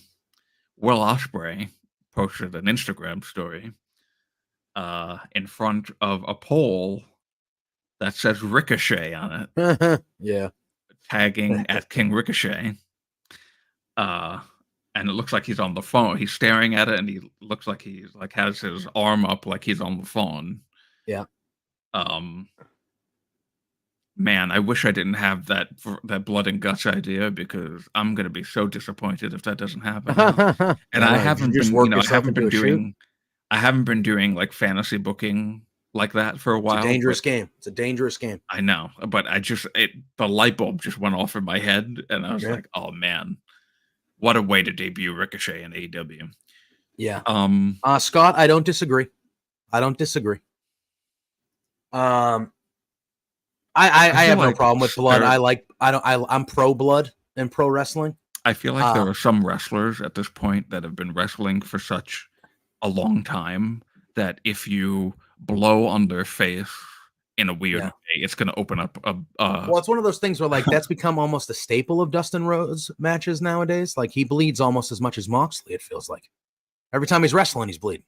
Will Ospreay posted an Instagram story in front of a pole that says Ricochet on it,
Yeah.
tagging at King Ricochet. And it looks like he's on the phone. He's staring at it, and he looks like he's like has his arm up like he's on the phone.
Yeah.
Man, I wish I didn't have that blood and guts idea, because I'm gonna be so disappointed if that doesn't happen. And I haven't been, I haven't been doing like fantasy booking like that for a while.
It's a dangerous game. It's a dangerous game.
I know, but the light bulb just went off in my head, and I was like, oh man, what a way to debut Ricochet in AEW.
Yeah. Scott, I don't disagree. I have no problem with blood. I'm pro blood in pro wrestling.
I feel like there are some wrestlers at this point that have been wrestling for such a long time that if you blow on their face in a weird way, it's going to open up
well, it's one of those things where like that's become almost a staple of Dustin Rhodes matches nowadays. Like he bleeds almost as much as Moxley, it feels like. Every time he's wrestling, he's bleeding.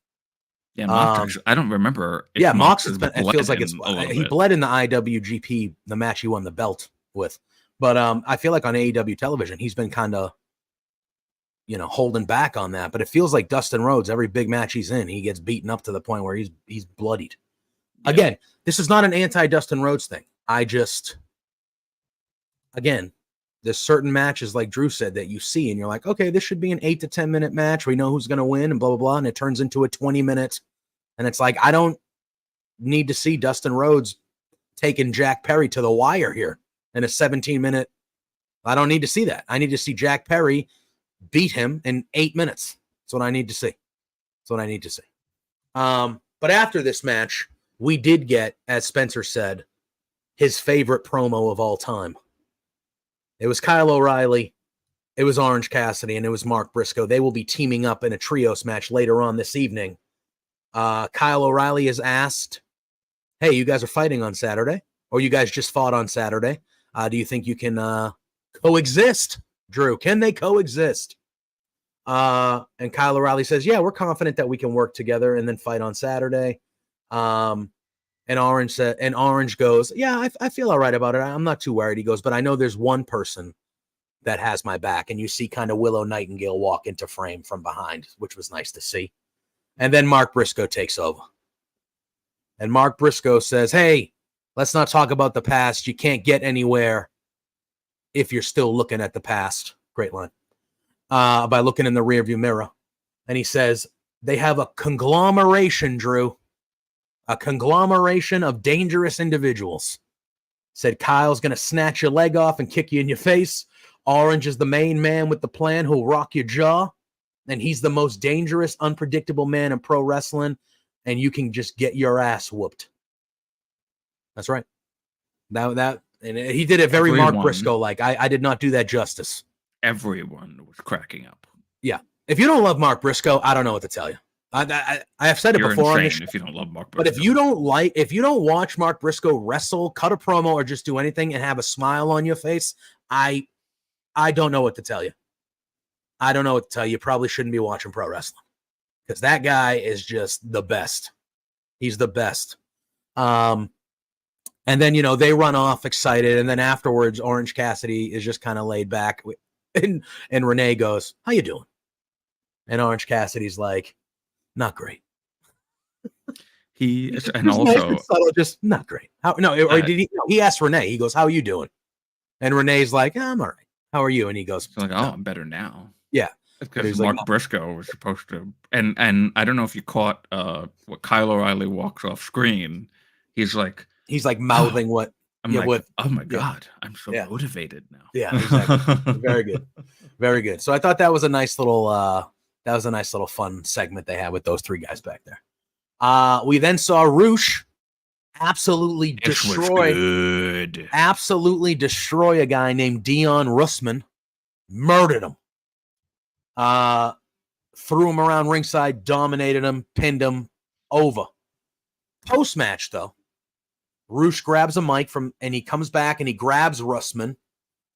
Yeah, Mox, I don't remember.
Mox has been, it feels like he bled in the IWGP, the match he won the belt with. But I feel like on AEW television, he's been kind of, holding back on that. But it feels like Dustin Rhodes, every big match he's in, he gets beaten up to the point where he's bloodied. Yeah. Again, this is not an anti-Dustin Rhodes thing. There's certain matches, like Drew said, that you see and you're like, okay, this should be an 8 to 10 minute match. We know who's going to win and blah, blah, blah. And it turns into a 20-minute. And it's like, I don't need to see Dustin Rhodes taking Jack Perry to the wire here in a 17-minute. I don't need to see that. I need to see Jack Perry beat him in 8 minutes. That's what I need to see. But after this match, we did get, as Spencer said, his favorite promo of all time. It was Kyle O'Reilly, it was Orange Cassidy, and it was Mark Briscoe. They will be teaming up in a trios match later on this evening. Kyle O'Reilly is asked, hey, you guys are fighting on Saturday, or you guys just fought on Saturday. Do you think you can coexist, Drew? Can they coexist? And Kyle O'Reilly says, yeah, we're confident that we can work together and then fight on Saturday. And Orange goes, yeah, I feel all right about it. I'm not too worried. He goes, but I know there's one person that has my back. And you see kind of Willow Nightingale walk into frame from behind, which was nice to see. And then Mark Briscoe takes over. And Mark Briscoe says, hey, let's not talk about the past. You can't get anywhere if you're still looking at the past. Great line. By looking in the rearview mirror. And he says, they have a conglomeration, Drew. A conglomeration of dangerous individuals. Said Kyle's going to snatch your leg off and kick you in your face. Orange is the main man with the plan who'll rock your jaw. And he's the most dangerous, unpredictable man in pro wrestling. And you can just get your ass whooped. That's right. And he did it very Mark Briscoe-like. I did not do that justice.
Everyone was cracking up.
Yeah. If you don't love Mark Briscoe, I don't know what to tell you. I have said it before on this show,
if you don't love Mark Briscoe.
But if you don't watch Mark Briscoe wrestle, cut a promo, or just do anything and have a smile on your face, I don't know what to tell you. You probably shouldn't be watching pro wrestling, because that guy is just the best. He's the best. And then they run off excited, and then afterwards, Orange Cassidy is just kind of laid back, and Renee goes, "How you doing?" And Orange Cassidy's like, not great.
He and also
nice, just not great. He asked Renee. He goes, "How are you doing?" And Renee's like, "I'm all right. How are you?" And he goes,
like, "Oh, I'm better now."
Yeah,
because Mark Briscoe was supposed to. And I don't know if you caught what Kyle O'Reilly walks off screen. He's like
mouthing what.
I'm oh my god, I'm so motivated now.
Yeah, exactly. Very good, very good. So I thought that was a nice little. That was a nice little fun segment they had with those three guys back there. We then saw Roosh absolutely destroy a guy named Dion Russman, murdered him, threw him around ringside, dominated him, pinned him over. Post-match, though, Roosh grabs a mic and he comes back and he grabs Russman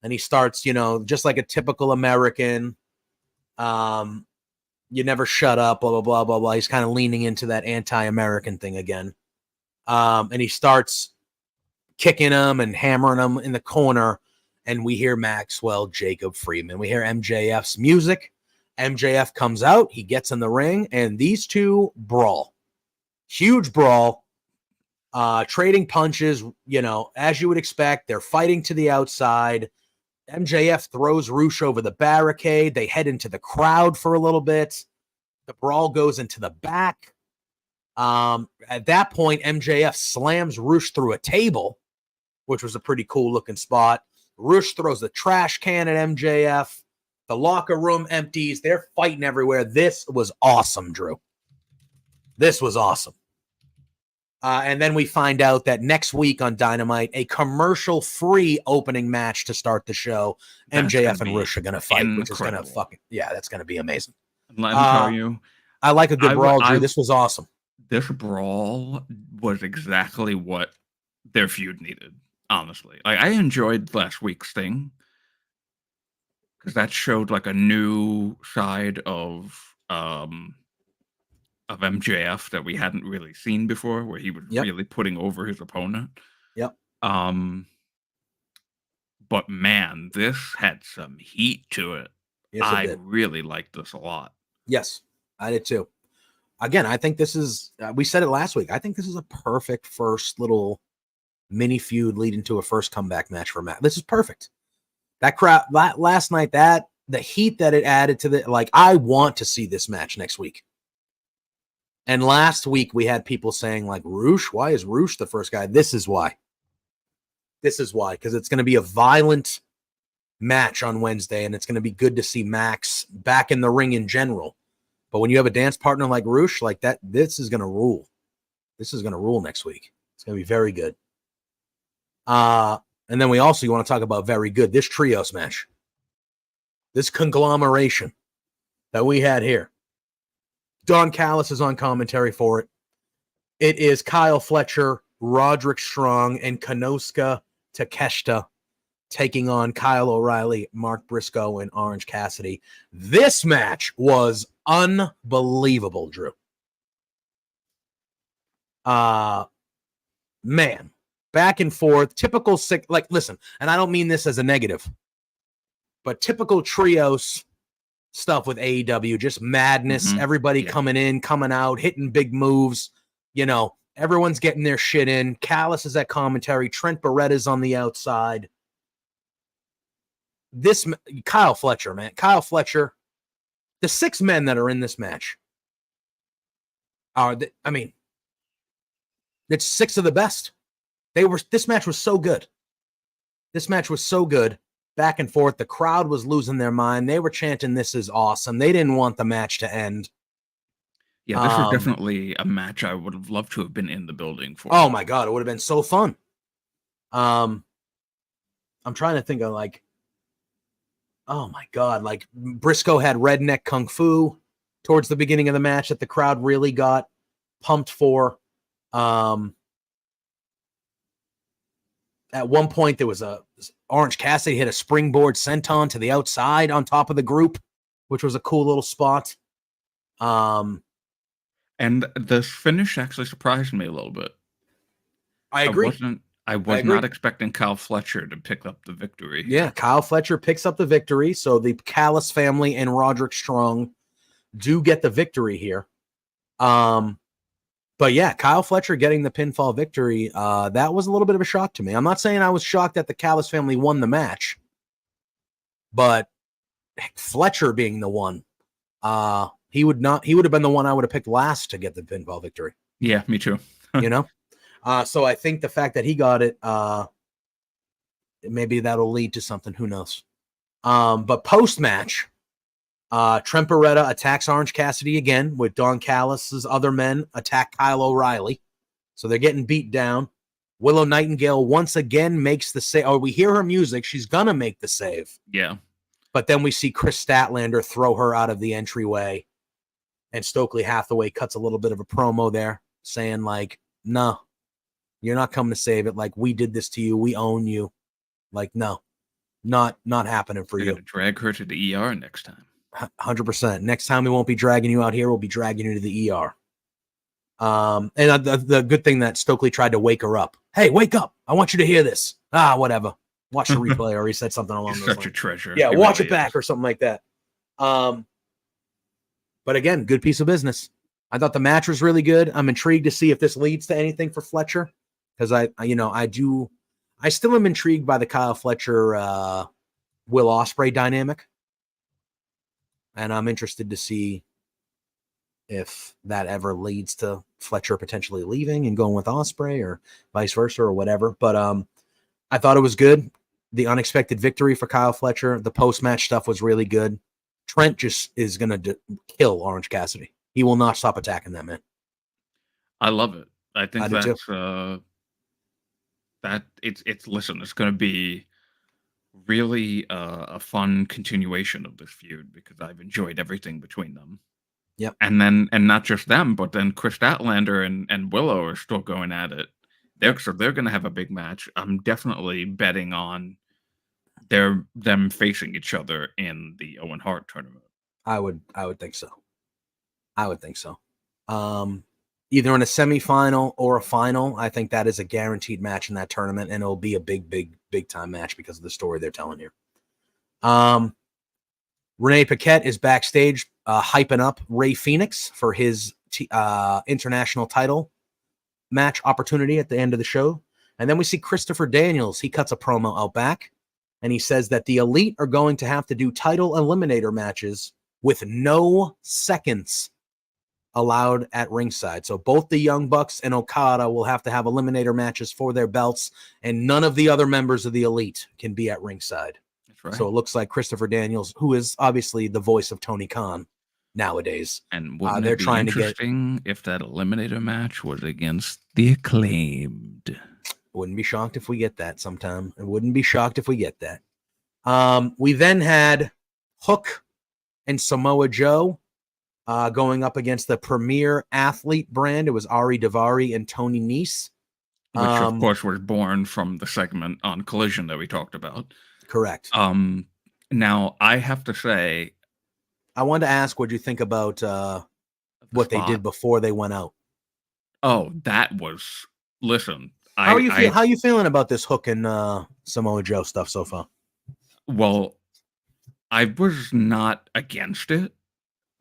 and he starts, just like a typical American, you never shut up, blah, blah, blah, blah, blah. He's kind of leaning into that anti-American thing again. And he starts kicking him and hammering him in the corner. And we hear Maxwell Jacob Friedman. We hear MJF's music. MJF comes out. He gets in the ring. And these two brawl. Huge brawl. Trading punches, as you would expect. They're fighting to the outside. MJF throws Roosh over the barricade. They head into the crowd for a little bit. The brawl goes into the back. At that point, MJF slams Roosh through a table, which was a pretty cool looking spot. Roosh throws the trash can at MJF. The locker room empties. They're fighting everywhere. This was awesome, Drew. This was awesome. And then we find out that next week on Dynamite, a commercial-free opening match to start the show. MJF and Roosh are going to fight, which is going to that's going to be amazing.
Let me tell you,
I like a good brawl, Drew. This was awesome.
This brawl was exactly what their feud needed, honestly. I enjoyed last week's thing because that showed like a new side of MJF that we hadn't really seen before, where he was really putting over his opponent.
Yep.
But man, this had some heat to it. Yes, I really liked this a lot.
Yes, I did too. Again, I think this is, we said it last week, I think this is a perfect first little mini feud leading to a first comeback match for Matt. This is perfect. That crowd, last night, the heat that it added to the, I want to see this match next week. And last week we had people saying Roosh, why is Roosh the first guy? This is why. This is why, because it's going to be a violent match on Wednesday, and it's going to be good to see Max back in the ring in general. But when you have a dance partner like Roosh, like that, this is going to rule. This is going to rule next week. It's going to be very good. And then you want to talk about very good. This trios match, this conglomeration that we had here. Don Callis is on commentary for it. It is Kyle Fletcher, Roderick Strong, and Konosuke Takeshita taking on Kyle O'Reilly, Mark Briscoe, and Orange Cassidy. This match was unbelievable, Drew. Man, back and forth, typical sick. Listen, and I don't mean this as a negative, but typical trios stuff with AEW, just madness. Everybody coming in, coming out, hitting big moves. Everyone's getting their shit in. Callis is at commentary. Trent Beretta's on the outside. This Kyle Fletcher, man. Kyle Fletcher, the 6 men that are in this match it's 6 of the best. This match was so good. This match was so good. Back and forth. The crowd was losing their mind. They were chanting, "This is awesome." They didn't want the match to end.
Yeah, this was definitely a match I would have loved to have been in the building for.
Oh my God, it would have been so fun. I'm trying to think of oh my God, Briscoe had redneck kung fu towards the beginning of the match that the crowd really got pumped for. At one point, there was Orange Cassidy hit a springboard senton to the outside on top of the group, which was a cool little spot.
And the finish actually surprised me a little bit.
I agree.
I was not expecting Kyle Fletcher to pick up the victory.
Yeah, Kyle Fletcher picks up the victory. So the Callis family and Roderick Strong do get the victory here. But yeah, Kyle Fletcher getting the pinfall victory, that was a little bit of a shock to me. I'm not saying I was shocked that the Callis family won the match, but Fletcher being the one, he would have been the one I would have picked last to get the pinfall victory.
Yeah, me too.
So I think the fact that he got it, maybe that'll lead to something. Who knows? But post-match, Trent Beretta attacks Orange Cassidy again with Don Callis' other men attack Kyle O'Reilly. So they're getting beat down. Willow Nightingale once again makes the save. Oh, we hear her music. She's going to make the save.
Yeah.
But then we see Chris Statlander throw her out of the entryway. And Stokely Hathaway cuts a little bit of a promo there saying no, you're not coming to save it. We did this to you. We own you. No, not happening for you.
Drag her to the ER next time.
100%. Next time we won't be dragging you out here. We'll be dragging you to the ER. And the good thing that Stokely tried to wake her up. Hey, wake up. I want you to hear this. Whatever. Watch the replay, or he said something along those lines.
Such a treasure.
Yeah, watch it back or something like that. But again, good piece of business. I thought the match was really good. I'm intrigued to see if this leads to anything for Fletcher, because I still am intrigued by the Kyle Fletcher Will Ospreay dynamic, and I'm interested to see if that ever leads to Fletcher potentially leaving and going with Ospreay, or vice versa, or whatever. But I thought it was good. The unexpected victory for Kyle Fletcher. The post-match stuff was really good. Trent just is going to kill Orange Cassidy. He will not stop attacking that man.
I love it. I think that's listen, it's going to be really a fun continuation of this feud, because I've enjoyed everything between them.
Yep.
And not just them, but then Chris Statlander and Willow are still going at it. They're going to have a big match. I'm definitely betting on them facing each other in the Owen Hart tournament.
I would think so. Either in a semifinal or a final. I think that is a guaranteed match in that tournament, and it'll be a big time match because of the story they're telling here. Renee Paquette is backstage hyping up Rey Fenix for his international title match opportunity at the end of the show. And then we see Christopher Daniels. He cuts a promo out back, and he says that the Elite are going to have to do title eliminator matches with no seconds allowed at ringside. So both the Young Bucks and Okada will have to have eliminator matches for their belts, and none of the other members of the Elite can be at ringside. That's right. So it looks like Christopher Daniels, who is obviously the voice of Tony Khan nowadays,
and wouldn't it be trying interesting to get if that eliminator match was against the Acclaimed?
Wouldn't be shocked if we get that sometime. I wouldn't be shocked if we get that. We then had Hook and Samoa Joe going up against the Premier Athlete brand. It was Ari Daivari and Tony Nese.
Which, of course, was born from the segment on Collision that we talked about.
Correct.
Now, I have to say,
I wanted to ask what you think about what they did before they went out.
Oh, that was... Listen...
How are you feeling about this Hook and Samoa Joe stuff so far?
Well, I was not against it,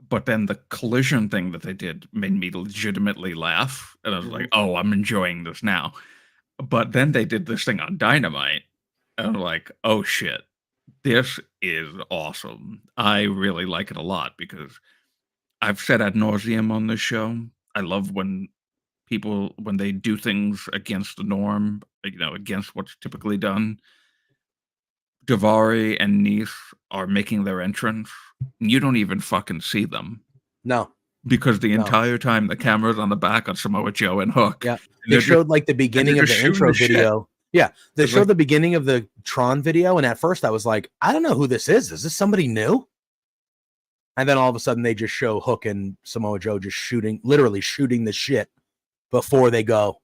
but then the Collision thing that they did made me legitimately laugh, and I was like, "Oh, I'm enjoying this now." But then they did this thing on Dynamite, and I'm like, "Oh shit, this is awesome!" I really like it a lot, because I've said ad nauseum on this show, I love when people, when they do things against the norm, against what's typically done. Daivari and Nese are making their entrance. You don't even fucking see them.
No.
Because the entire time the camera's on the back on Samoa Joe and Hook.
Yeah. They showed like the beginning of the intro video. Yeah. They showed the beginning of the Tron video, and at first I was like, I don't know who this is. Is this somebody new? And then all of a sudden they just show Hook and Samoa Joe just literally shooting the shit before they go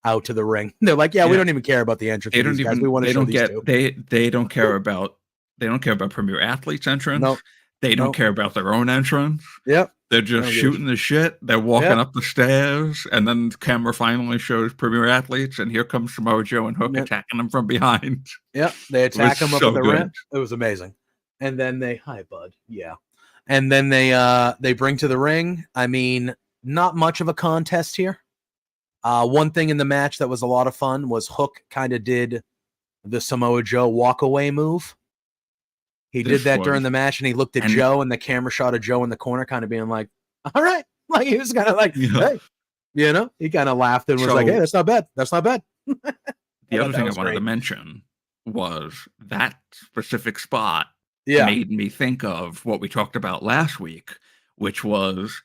out to the ring. They're like, we don't even care about the entrance.
They don't even, guys. We want to show these two. They don't care about Premier Athlete's entrance.
Nope.
They don't care about their own entrance.
Yep.
They're just shooting the shit. They're walking up the stairs, and then the camera finally shows Premier Athletes, and here comes Samoa Joe and Hook attacking them from behind.
Yep. They attack them up at the rim. It was amazing. And then hi, bud. Yeah. And then they bring to the ring. I mean, not much of a contest here. One thing in the match that was a lot of fun was Hook kind of did the Samoa Joe walk away move. He did that during the match, and he looked at Joe, and the camera shot of Joe in the corner, kind of being like, all right. Like, he was kind of like, hey, he kind of laughed and was like, hey, that's not bad. That's not bad.
The other thing I wanted to mention was that specific spot made me think of what we talked about last week, which was,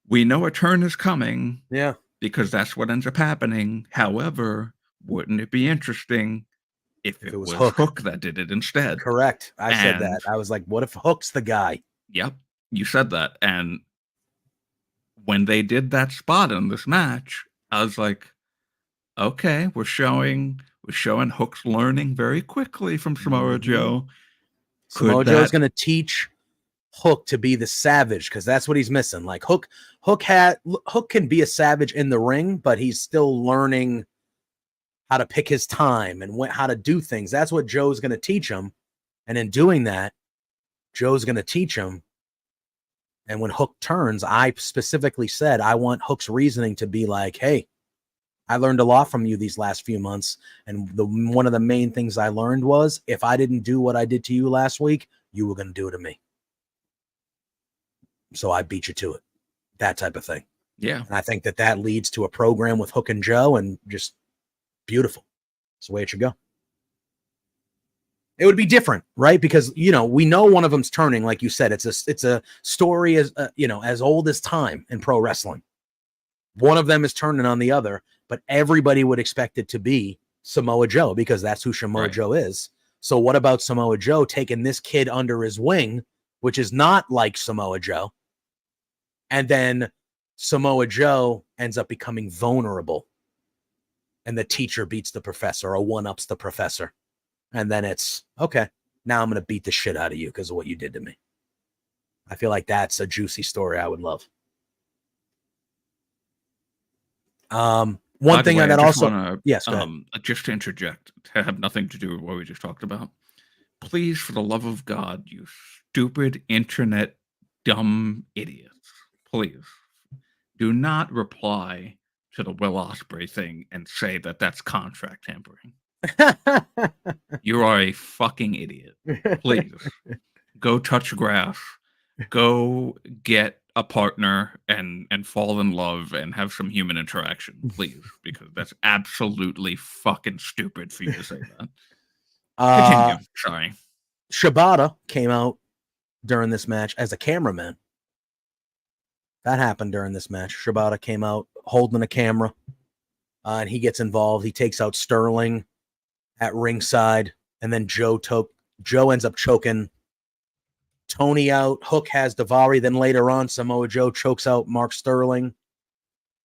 we know a turn is coming.
Yeah.
Because that's what ends up happening. However, wouldn't it be interesting if it was Hook that did it instead?
Correct. I said that. I was like, what if Hook's the guy?
Yep. You said that. And when they did that spot in this match, I was like, okay, we're showing Hook's learning very quickly from Samoa Joe.
Samoa Joe's going to teach Hook to be the savage, because that's what he's missing. Like Hook can be a savage in the ring, but he's still learning how to pick his time and how to do things. That's what Joe's going to teach him. And in doing that, Joe's going to teach him. And when Hook turns, I specifically said, I want Hook's reasoning to be like, hey, I learned a lot from you these last few months. And one of the main things I learned was if I didn't do what I did to you last week, you were going to do it to me. So I beat you to it. That type of thing.
Yeah.
And I think that leads to a program with Hook and Joe, and just beautiful. It's the way it should go. It would be different, right? Because, we know one of them's turning, like you said. It's a story as old as time in pro wrestling. One of them is turning on the other, but everybody would expect it to be Samoa Joe, because that's who Samoa Joe is. So what about Samoa Joe taking this kid under his wing, which is not like Samoa Joe, and then Samoa Joe ends up becoming vulnerable, and the teacher beats the professor or one-ups the professor. And then it's, okay, now I'm going to beat the shit out of you because of what you did to me. I feel like that's a juicy story I would love. One thing that also, yes, go ahead.
Just to interject, to have nothing to do with what we just talked about. Please, for the love of God, you stupid internet dumb idiots, please do not reply to the Will Ospreay thing and say that that's contract tampering. You are a fucking idiot. Please go touch grass, go get a partner and fall in love and have some human interaction, please, because that's absolutely fucking stupid for you to say that. Continue. Sorry.
Shibata came out during this match as a cameraman. That happened during this match. Shibata came out holding a camera, and he gets involved. He takes out Sterling at ringside, and then Joe ends up choking Tony out. Hook has Daivari. Then later on, Samoa Joe chokes out Mark Sterling.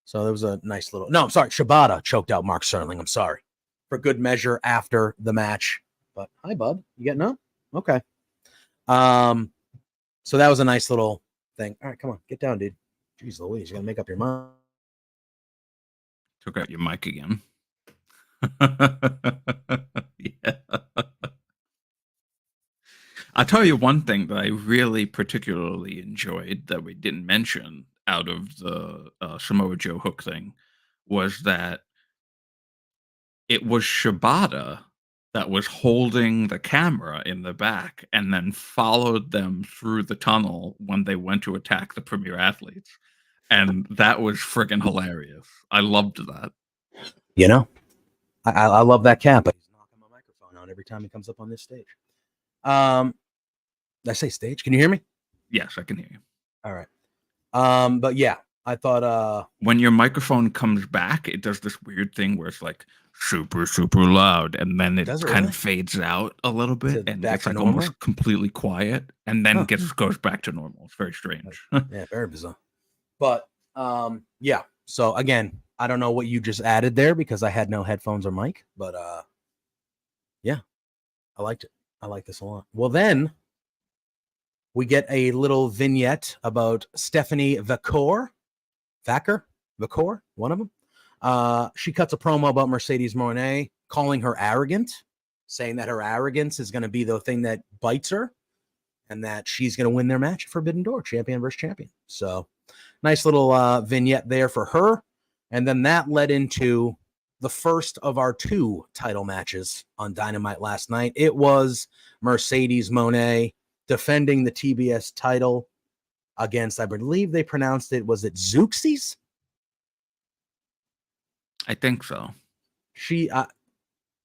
So there was a nice little... No, I'm sorry. Shibata choked out Mark Sterling. I'm sorry. For good measure after the match. But, hi, bud. You getting up? Okay. So that was a nice little thing. All right, come on. Get down, dude. Jeez Louise, you got to make up your mind.
Took out your mic again. Yeah. I'll tell you one thing that I really particularly enjoyed that we didn't mention out of the Samoa Joe Hook thing was that it was Shibata that was holding the camera in the back and then followed them through the tunnel when they went to attack the Premier Athletes. And that was friggin' hilarious. I loved that.
I love that cat, but he's knocking my microphone out every time he comes up on this stage. Did I say stage? Can you hear me?
Yes, I can hear you.
All right. But yeah, I thought
when your microphone comes back, it does this weird thing where it's like super, super loud, and then it kind of fades out a little bit, and it's like almost completely quiet, and then goes back to normal. It's very strange.
Yeah, very bizarre. But yeah. So again, I don't know what you just added there because I had no headphones or mic, but yeah, I liked it. I like this a lot. Well, then we get a little vignette about Stephanie Vaquer, one of them. She cuts a promo about Mercedes Moné, calling her arrogant, saying that her arrogance is going to be the thing that bites her and that she's going to win their match at Forbidden Door, champion versus champion. So nice little vignette there for her. And then that led into the first of our 2 title matches on Dynamite last night. It was Mercedes Moné defending the TBS title against, I believe they pronounced it, was it Zeuxis?
I think so.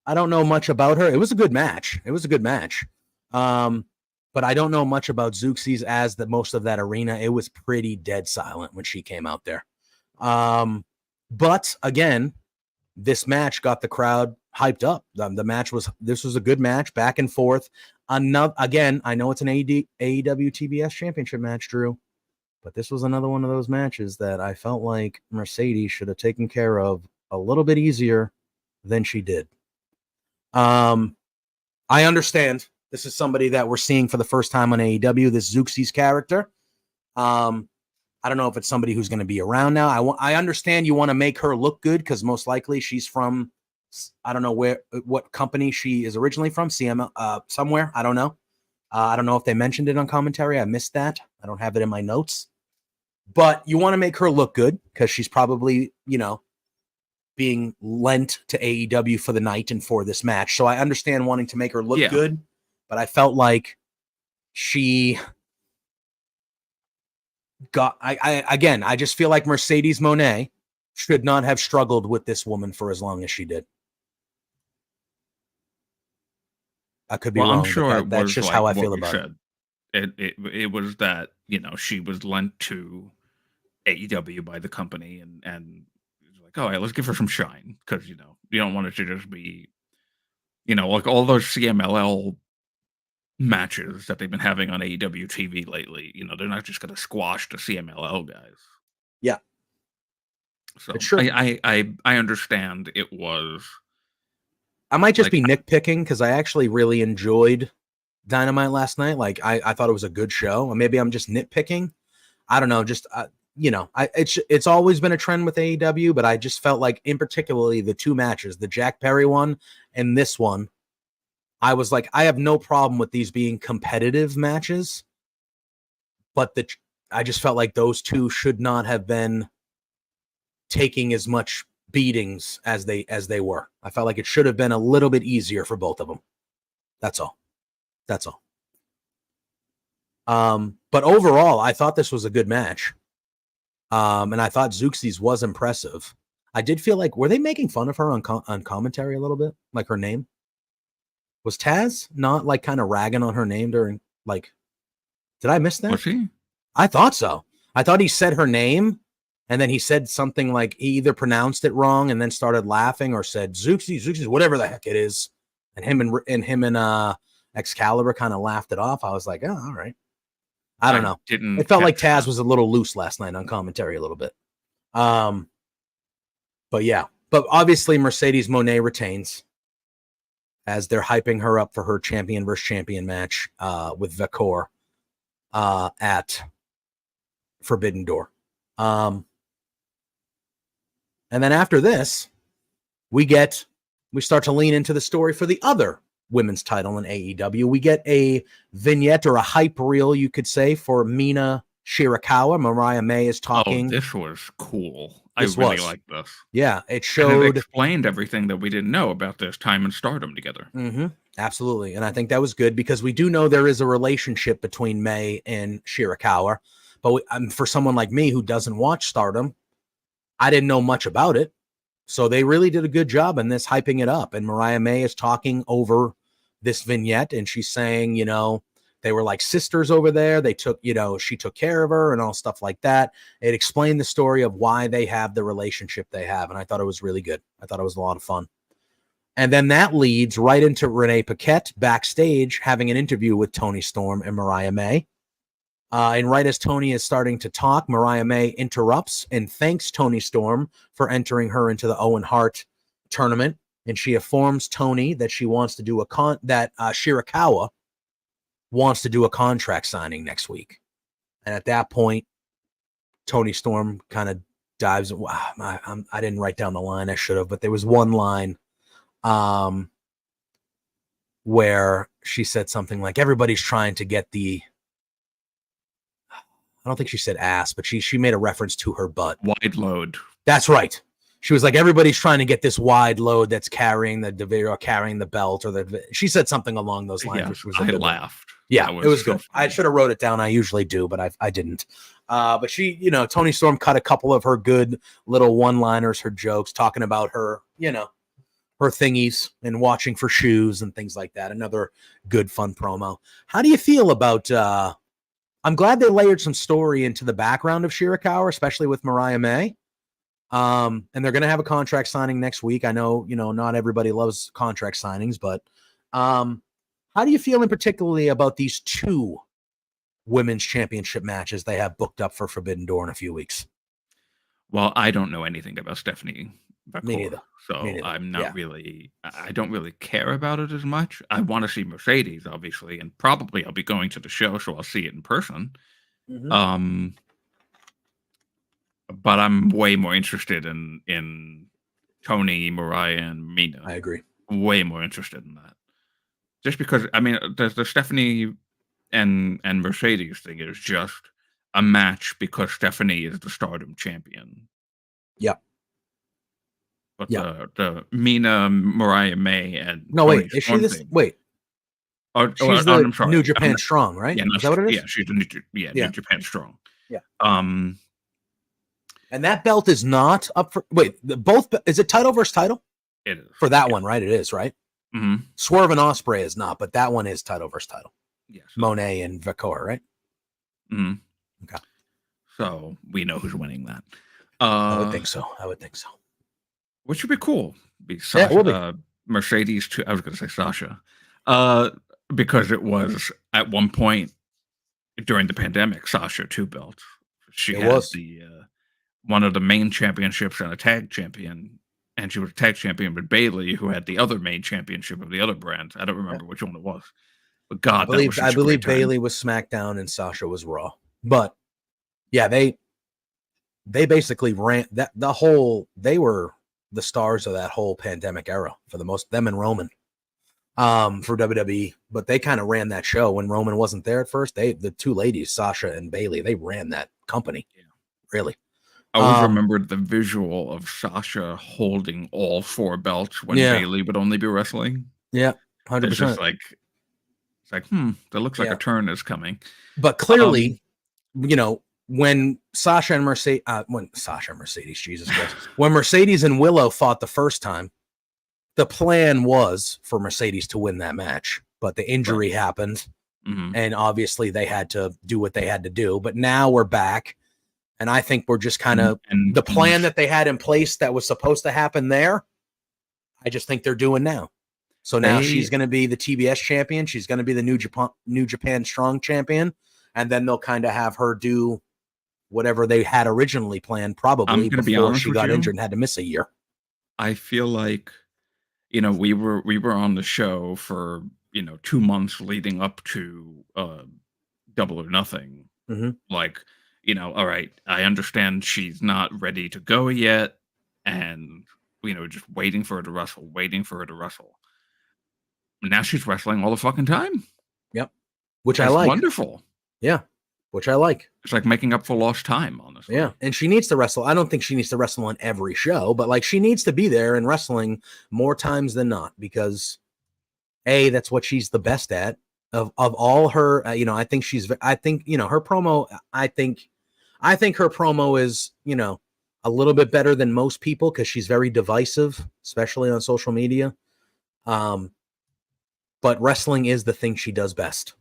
I don't know much about her. It was a good match. But I don't know much about Zeuxis as most of that arena. It was pretty dead silent when she came out there. But again, this match got the crowd hyped up. This was a good match, back and forth. Again, I know it's an AEW TBS championship match, Drew, but this was another one of those matches that I felt like Mercedes should have taken care of a little bit easier than she did. I understand This is somebody that we're seeing for the first time on AEW, this Zeuxis character. I don't know if it's somebody who's going to be around now. I understand you want to make her look good because most likely she's from, I don't know what company she is originally from, CML, somewhere. I don't know. I don't know if they mentioned it on commentary. I missed that. I don't have it in my notes. But you want to make her look good because she's probably, being lent to AEW for the night and for this match. So I understand wanting to make her look good, but I felt like she got, I just feel like Mercedes Moné should not have struggled with this woman for as long as she did. I could be wrong.
I'm sure
that's just how I feel about
it. It was that, she was lent to AEW by the company and it's like, all right, let's give her some shine because, you don't want it to just be, like all those CMLL matches that they've been having on AEW TV lately, they're not just going to squash the CMLL guys.
Yeah.
So I understand it was.
I might just be nitpicking because I actually really enjoyed Dynamite last night. Like I thought it was a good show, or maybe I'm just nitpicking. I don't know. Just it's always been a trend with AEW, but I just felt like, in particularly the two matches, the Jack Perry one and this one, I was like, I have no problem with these being competitive matches, but I just felt like those two should not have been taking as much beatings as they were. I felt like it should have been a little bit easier for both of them. That's all. But overall, I thought this was a good match. And I thought Zeuxis was impressive. I did feel like, were they making fun of her on commentary a little bit? Like her name? Was Taz not like kind of ragging on her name during, like, did I miss that?
Was he?
I thought so. I thought he said her name and then he said something like he either pronounced it wrong and then started laughing or said Zeuxis, whatever the heck it is. And him and Excalibur kind of laughed it off. I was like, oh, all right. I don't know. It felt like Taz was a little loose last night on commentary a little bit. But yeah. But obviously Mercedes Moné retains as they're hyping her up for her champion versus champion match with Vekor at Forbidden Door. And then after this, we start to lean into the story for the other women's title in AEW. We get a vignette or a hype reel, you could say, for Mina Shirakawa. Mariah May is talking.
Oh, this was cool. I really like this.
Yeah, it showed.
And it explained everything that we didn't know about this time in Stardom together.
Mm-hmm. Absolutely. And I think that was good because we do know there is a relationship between May and Shirakawa. But for someone like me who doesn't watch Stardom, I didn't know much about it. So they really did a good job in this, hyping it up. And Mariah May is talking over this vignette and she's saying, they were like sisters over there. They took, she took care of her and all stuff like that. It explained the story of why they have the relationship they have. And I thought it was really good. I thought it was a lot of fun. And then that leads right into Renee Paquette backstage having an interview with Toni Storm and Mariah May. And right as Toni is starting to talk, Mariah May interrupts and thanks Toni Storm for entering her into the Owen Hart tournament. And she informs Toni that she wants to do Shirakawa wants to do a contract signing next week. And at that point, Toni Storm kind of dives. I didn't write down the line. I should have, but there was one line where she said something like, everybody's trying to get I don't think she said ass, but she made a reference to her butt.
Wide load.
That's right. She was like, everybody's trying to get this wide load that's carrying the division or carrying the belt she said something along those lines.
Yeah,
which was
I laughed.
Yeah, it was good. I should have wrote it down. I usually do, but I didn't. But she, Toni Storm cut a couple of her good little one-liners, her jokes, talking about her, her thingies and watching for shoes and things like that. Another good, fun promo. How do you feel about I'm glad they layered some story into the background of Shirakawa, especially with Mariah May. And they're going to have a contract signing next week. I know, not everybody loves contract signings, but how do you feel in particularly about these two women's championship matches they have booked up for Forbidden Door in a few weeks?
Well, I don't know anything about Stephanie
Me
Vakor.
neither.
So
Me neither.
I'm
Yeah.
not really. I don't really care about it as much. I want to see Mercedes, obviously, and probably I'll be going to the show, so I'll see it in person.
Mhm.
But I'm way more interested in Tony, Mariah, and Mina.
I agree.
Way more interested in that. Just because, I mean, the Stephanie and Mercedes thing is just a match because Stephanie is the Stardom champion.
Yeah.
But
Yeah.
the Mina, Mariah May, and
No,
Toni
wait. Is she
Storm
this?
thing.
Wait.
She's
the
I'm sorry.
New Japan Strong, right?
Yeah,
Is that what it is?
yeah, she's the New
Yeah.
Japan Strong.
Yeah.
Um,
And that belt is not up for. Wait, both is it title versus title
it is
for that one, right? It is, right?
Mm-hmm.
Swerve and Ospreay is not, but that one is title versus title.
Yes.
Monet and Vakor, right?
Mm-hmm.
Okay.
So we know who's winning that.
I would think so.
Which would be cool. Be
Yeah, it
Sasha,
will be.
Mercedes too. I was going to say Sasha, because it was at one point during the pandemic, Sasha 2 belts. She had the one of the main championships and a tag champion, and she was a tag champion with Bailey, who had the other main championship of the other brand. I don't remember which one it was, but God,
I believe Bailey was SmackDown and Sasha was Raw. But yeah, they basically ran that they were the stars of that whole pandemic era for the most, them and Roman for WWE, but they kind of ran that show when Roman wasn't there at first. The two ladies, Sasha and Bailey, they ran that company. Yeah. Really.
I always remembered the visual of Sasha holding all 4 belts when Bailey would only be wrestling.
Yeah, 100%.
It's just like, that looks like a turn is coming.
But clearly, when Sasha and Mercedes, Jesus Christ, when Mercedes and Willow fought the first time, the plan was for Mercedes to win that match, but the injury happened, and obviously they had to do what they had to do. But now we're back, and I think we're just kind of the plan that they had in place that was supposed to happen there. I just think they're doing now. So now she's going to be the TBS champion. She's going to be the New Japan Strong champion, and then they'll kind of have her do whatever they had originally planned, probably before she got injured and had to miss a year.
I feel like, we were on the show for 2 months leading up to Double or Nothing.
Mm-hmm.
Like, all right, I understand she's not ready to go yet, and just waiting for her to wrestle. Now she's wrestling all the fucking time.
Yep, which I like.
Wonderful.
Yeah, which I like.
It's like making up for lost time, honestly.
Yeah, and she needs to wrestle. I don't think she needs to wrestle on every show, but like she needs to be there and wrestling more times than not, because that's what she's the best at of all her. I think her promo. I think her promo is a little bit better than most people because she's very divisive, especially on social media. But wrestling is the thing she does best.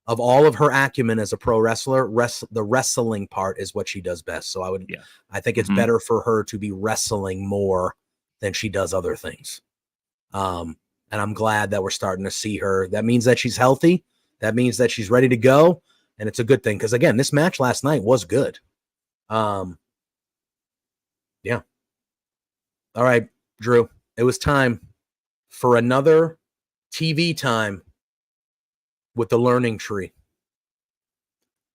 Of all of her acumen as a pro wrestler, the wrestling part is what she does best. So I think it's better for her to be wrestling more than she does other things. And I'm glad that we're starting to see her. That means that she's healthy. That means that she's ready to go. And it's a good thing. Because again, this match last night was good. Yeah. All right, Drew, it was time for another TV time with the Learning Tree.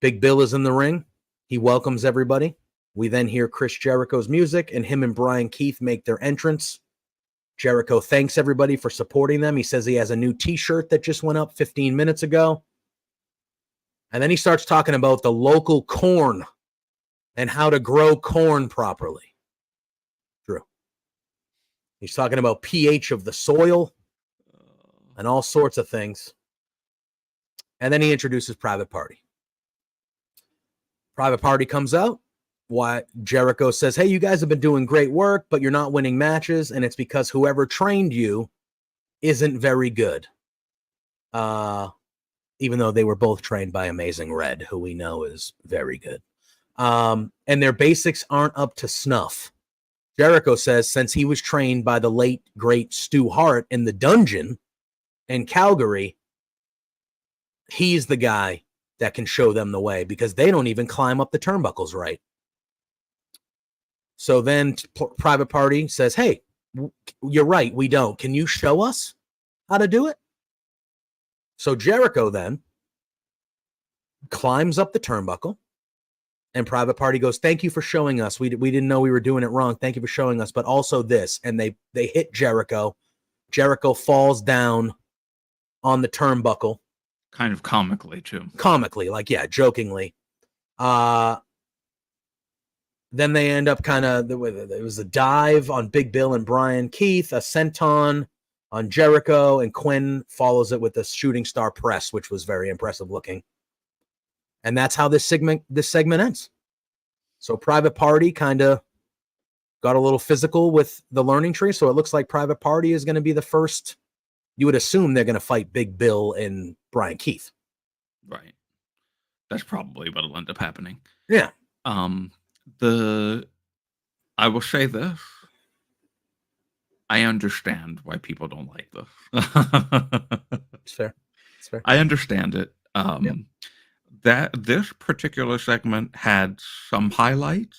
Big Bill is in the ring. He welcomes everybody. We then hear Chris Jericho's music, and him and Brian Keith make their entrance. Jericho thanks everybody for supporting them. He says he has a new t-shirt that just went up 15 minutes ago. And then he starts talking about the local corn and how to grow corn properly. Drew. He's talking about pH of the soil and all sorts of things. And then he introduces Private Party. Private Party comes out. Why Jericho says, hey, you guys have been doing great work, but you're not winning matches. And it's because whoever trained you isn't very good. Even though they were both trained by Amazing Red, who we know is very good. And their basics aren't up to snuff. Jericho says, since he was trained by the late, great Stu Hart in the dungeon in Calgary, he's the guy that can show them the way because they don't even climb up the turnbuckles right. So then Private Party says, hey, you're right, we don't. Can you show us how to do it? So Jericho then climbs up the turnbuckle, and Private Party goes, thank you for showing us. We didn't know we were doing it wrong. Thank you for showing us. But also this. And they hit Jericho. Jericho falls down on the turnbuckle.
Kind of comically, too.
Comically, like, yeah, jokingly. Then they end up it was a dive on Big Bill and Brian Keith, a senton on Jericho, and Quinn follows it with a shooting star press, which was very impressive looking. And that's how this segment ends. So Private Party kind of got a little physical with the learning tree. So it looks like Private Party is going to be the first. You would assume they're going to fight Big Bill and Brian Keith.
Right. That's probably what'll end up happening.
Yeah.
I will say this. I understand why people don't like this.
It's fair.
I understand it. That this particular segment had some highlights.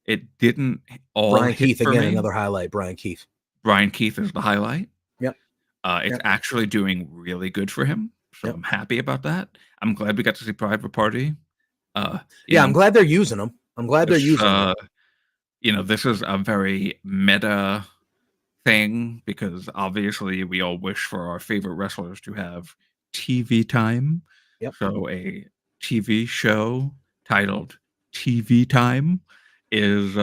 It didn't all
Brian
hit
Keith
for
again,
me.
another highlight. Brian Keith
is the highlight.
Yep.
It's actually doing really good for him. So I'm happy about that. I'm glad we got to see Private Party.
I'm glad they're using them. Them.
This is a very meta thing because obviously we all wish for our favorite wrestlers to have TV time.
Yep.
So a TV show titled TV Time is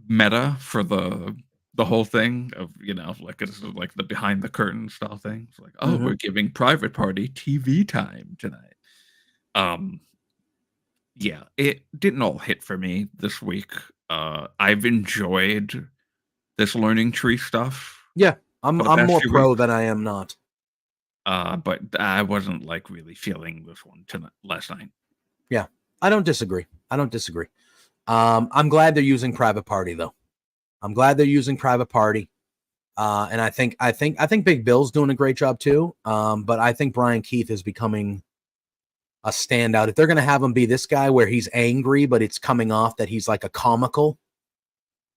meta for the whole thing of, like it's like the behind the curtain style thing. It's like, we're giving Private Party TV time tonight. Yeah, it didn't all hit for me this week. I've enjoyed this learning tree stuff.
Yeah, I'm more pro than I am not.
But I wasn't like really feeling this one last night.
Yeah, I don't disagree. I'm glad they're using Private Party though. And I think Big Bill's doing a great job too. But I think Brian Keith is becoming a standout. If they're going to have him be this guy where he's angry, but it's coming off that he's like a comical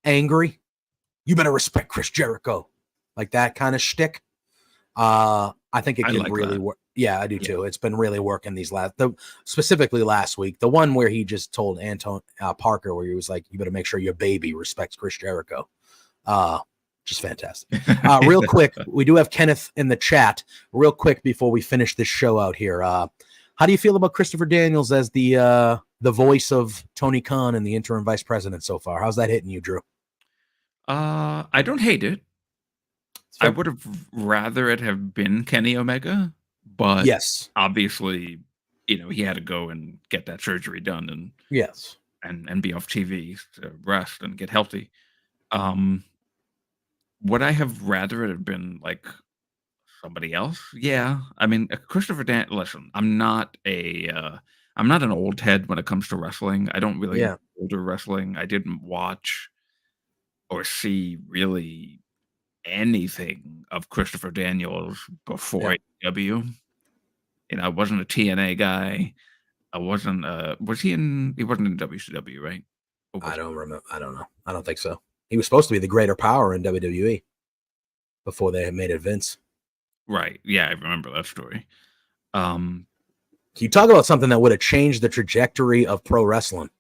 angry, you better respect Chris Jericho, like that kind of shtick. I think it can really work. Yeah, I do too. It's been really working specifically last week. The one where he just told Parker, where he was like, you better make sure your baby respects Chris Jericho. Just fantastic. Real quick, we do have Kenneth in the chat. Real quick before we finish this show out here. How do you feel about Christopher Daniels as the voice of Tony Khan and the interim vice president so far? How's that hitting you, Drew?
I don't hate it. I would have rather it have been Kenny Omega, but
yes,
obviously, he had to go and get that surgery done and and be off TV to rest and get healthy. Would I have rather it have been like somebody else? Yeah, I mean, Christopher Daniels. Listen, I'm not an old head when it comes to wrestling. I don't really older wrestling. I didn't watch or see really anything of Christopher Daniels before AEW. I wasn't a TNA guy. I wasn't he wasn't in WCW, right?
I don't remember. I don't know. I don't think so. He was supposed to be the greater power in WWE before they had made it Vince.
Right. Yeah, I remember that story.
You talk about something that would have changed the trajectory of pro wrestling.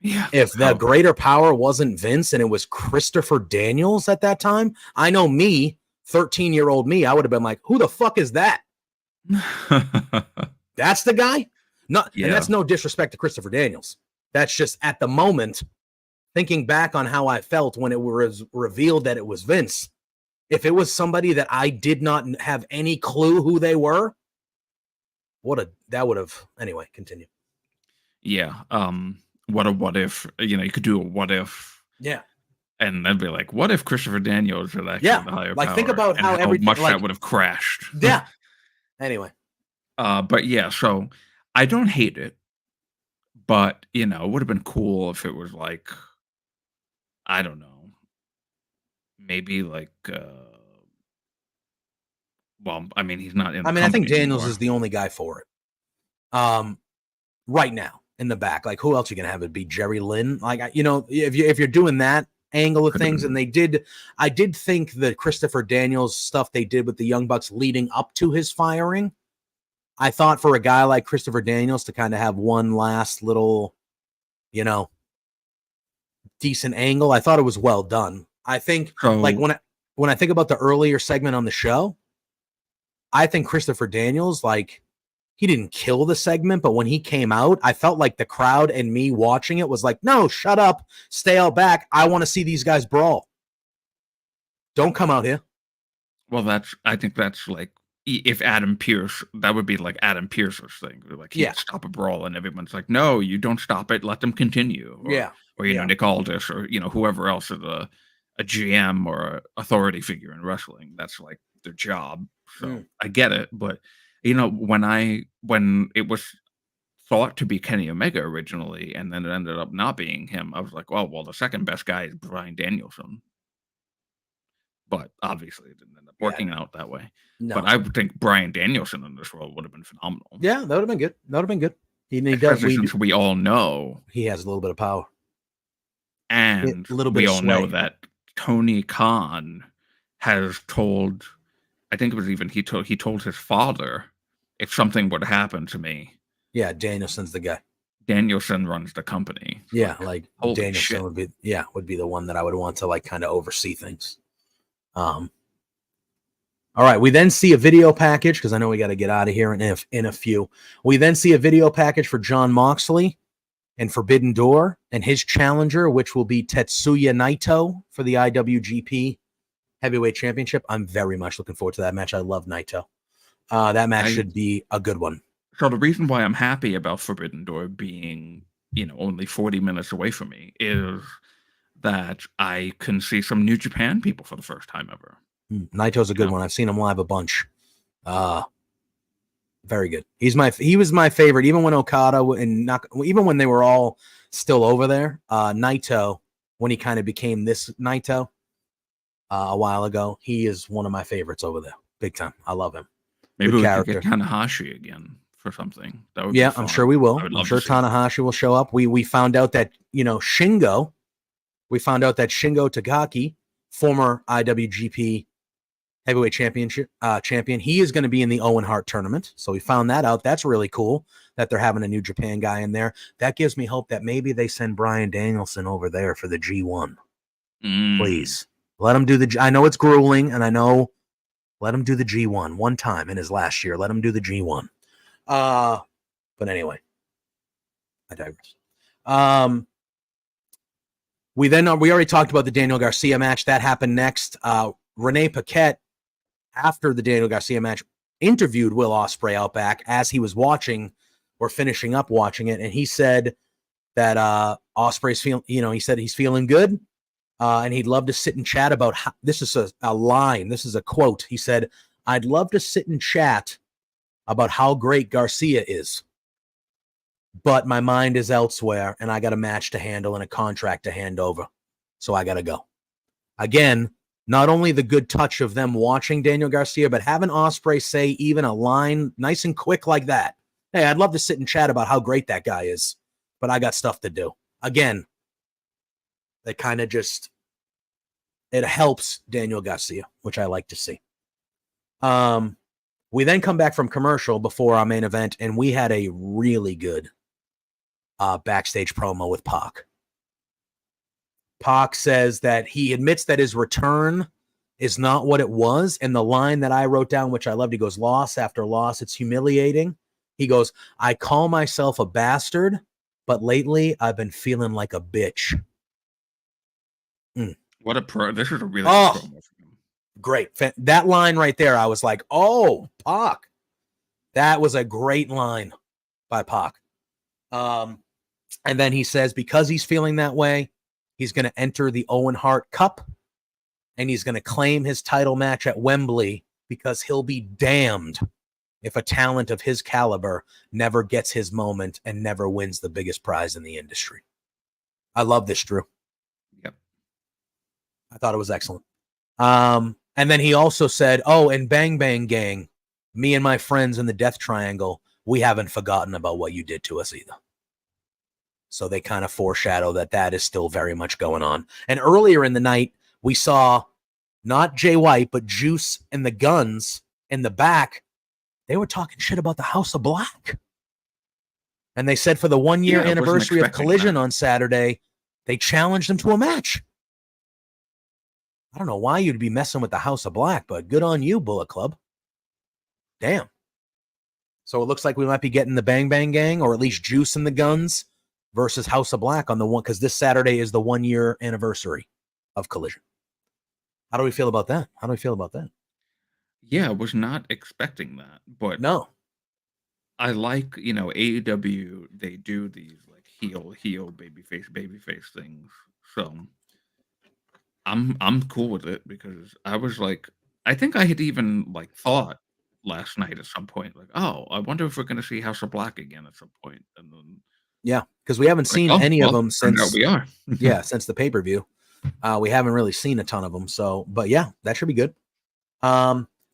Yeah.
If the greater power wasn't Vince and it was Christopher Daniels at that time, I know me, 13-year-old me, I would have been like, who the fuck is that? That's the guy? And that's no disrespect to Christopher Daniels. That's just at the moment, thinking back on how I felt when it was revealed that it was Vince. If it was somebody that I did not have any clue who they were, that would have. Anyway, continue.
Yeah. What if, you could do a what if.
Yeah.
And then be like, what if Christopher Daniels was actually the higher power?
Think about how
much that would have crashed.
Yeah. Anyway.
But yeah, so I don't hate it, but it would have been cool if it was like, I don't know, maybe like, well, I mean, he's not in.
I think Daniels is the only guy for it. Right now, in the back. Like, who else you gonna have it be? Jerry Lynn? Like, if you're doing that angle of things, and I did think the Christopher Daniels stuff they did with the Young Bucks leading up to his firing. I thought for a guy like Christopher Daniels to kind of have one last little, decent angle, I thought it was well done. I think like when I think about the earlier segment on the show, I think Christopher Daniels, like, he didn't kill the segment, but when he came out, I felt like the crowd and me watching it was like, no, shut up, stay out back. I want to see these guys brawl. Don't come out here.
Well, I think that's like, if Adam Pearce, that would be like Adam Pearce's thing. Like, he'd stop a brawl, and everyone's like, no, you don't stop it. Let them continue. Or, Nick Aldis, or, whoever else is a GM or a authority figure in wrestling. That's like their job. So I get it. But, when it was thought to be Kenny Omega originally, and then it ended up not being him, I was like, well, the second best guy is Bryan Danielson. But obviously it didn't end up working out that way. No. But I would think Bryan Danielson in this role would have been phenomenal.
Yeah, that would have been good. That would have been good.
Since we all know
he has a little bit of power.
And we all know that Tony Khan has told, I think it was even he told his father, if something would happen to me.
Yeah, Danielson's the guy.
Danielson runs the company.
Yeah, like Danielson would be the one that I would want to like kind of oversee things. All right, we then see a video package, because I know we got to get out of here in a few. We then see a video package for Jon Moxley and Forbidden Door and his challenger, which will be Tetsuya Naito for the IWGP Heavyweight Championship. I'm very much looking forward to that match. I love Naito. That match should be a good one.
So the reason why I'm happy about Forbidden Door being, only 40 minutes away from me is that I can see some New Japan people for the first time ever.
Naito's a good one. I've seen him live a bunch. Very good. He was my favorite, even when Okada even when they were all still over there. Naito, when he kind of became this Naito a while ago, he is one of my favorites over there. Big time. I love him.
Maybe we could get Tanahashi again for something. That would
I'm sure we will. I'm sure Tanahashi will show up. We found out that, Shingo Takagi, former IWGP Heavyweight champion, he is going to be in the Owen Hart tournament. So we found that out. That's really cool that they're having a New Japan guy in there. That gives me hope that maybe they send Bryan Danielson over there for the G1. Please let him do I know it's grueling, and let him do the G1 one time in his last year. Let him do the G1. But anyway, I digress. We already talked about the Daniel Garcia match that happened next. Renee Paquette, after the Daniel Garcia match, interviewed Will Ospreay out back as he was watching or finishing up watching it, and he said that Ospreay's he said he's feeling good, and he'd love to sit and chat about how, this is a line, this is a quote. He said, "I'd love to sit and chat about how great Garcia is, but my mind is elsewhere, and I got a match to handle and a contract to hand over, so I got to go." Again, not only the good touch of them watching Daniel Garcia, but having Ospreay say even a line nice and quick like that. Hey, I'd love to sit and chat about how great that guy is, but I got stuff to do. Again, that kind of it helps Daniel Garcia, which I like to see. We then come back from commercial before our main event, and we had a really good backstage promo with Pac. Pac says that he admits that his return is not what it was. And the line that I wrote down, which I loved, he goes, "Loss after loss, it's humiliating." He goes, "I call myself a bastard, but lately I've been feeling like a bitch."
What a this is a really good promo for him.
Great. That line right there, I was like, oh, Pac. That was a great line by Pac. And then he says, because he's feeling that way, he's going to enter the Owen Hart Cup, and he's going to claim his title match at Wembley, because he'll be damned if a talent of his caliber never gets his moment and never wins the biggest prize in the industry. I love this, Drew.
Yep.
I thought it was excellent. And then he also said, "Oh, and Bang Bang Gang, me and my friends in the Death Triangle, we haven't forgotten about what you did to us either." So they kind of foreshadow that is still very much going on. And earlier in the night, we saw not Jay White, but Juice and the Guns in the back. They were talking shit about the House of Black. And they said for the 1 year anniversary of Collision on Saturday, they challenged them to a match. I don't know why you'd be messing with the House of Black, but good on you, Bullet Club. Damn. So it looks like we might be getting the Bang Bang Gang, or at least Juice and the Guns versus House of Black on the one, because this Saturday is the 1 year anniversary of Collision. How do we feel about that?
Yeah, I was not expecting that, but
no.
I like, AEW, they do these like heel, babyface things. So I'm cool with it, because I was like, I think I had even like thought last night at some point, like, oh, I wonder if we're going to see House of Black again at some point. And then,
yeah, because we haven't seen any of them since
we are.
since the pay-per-view. We haven't really seen a ton of them. So, but yeah, that should be good.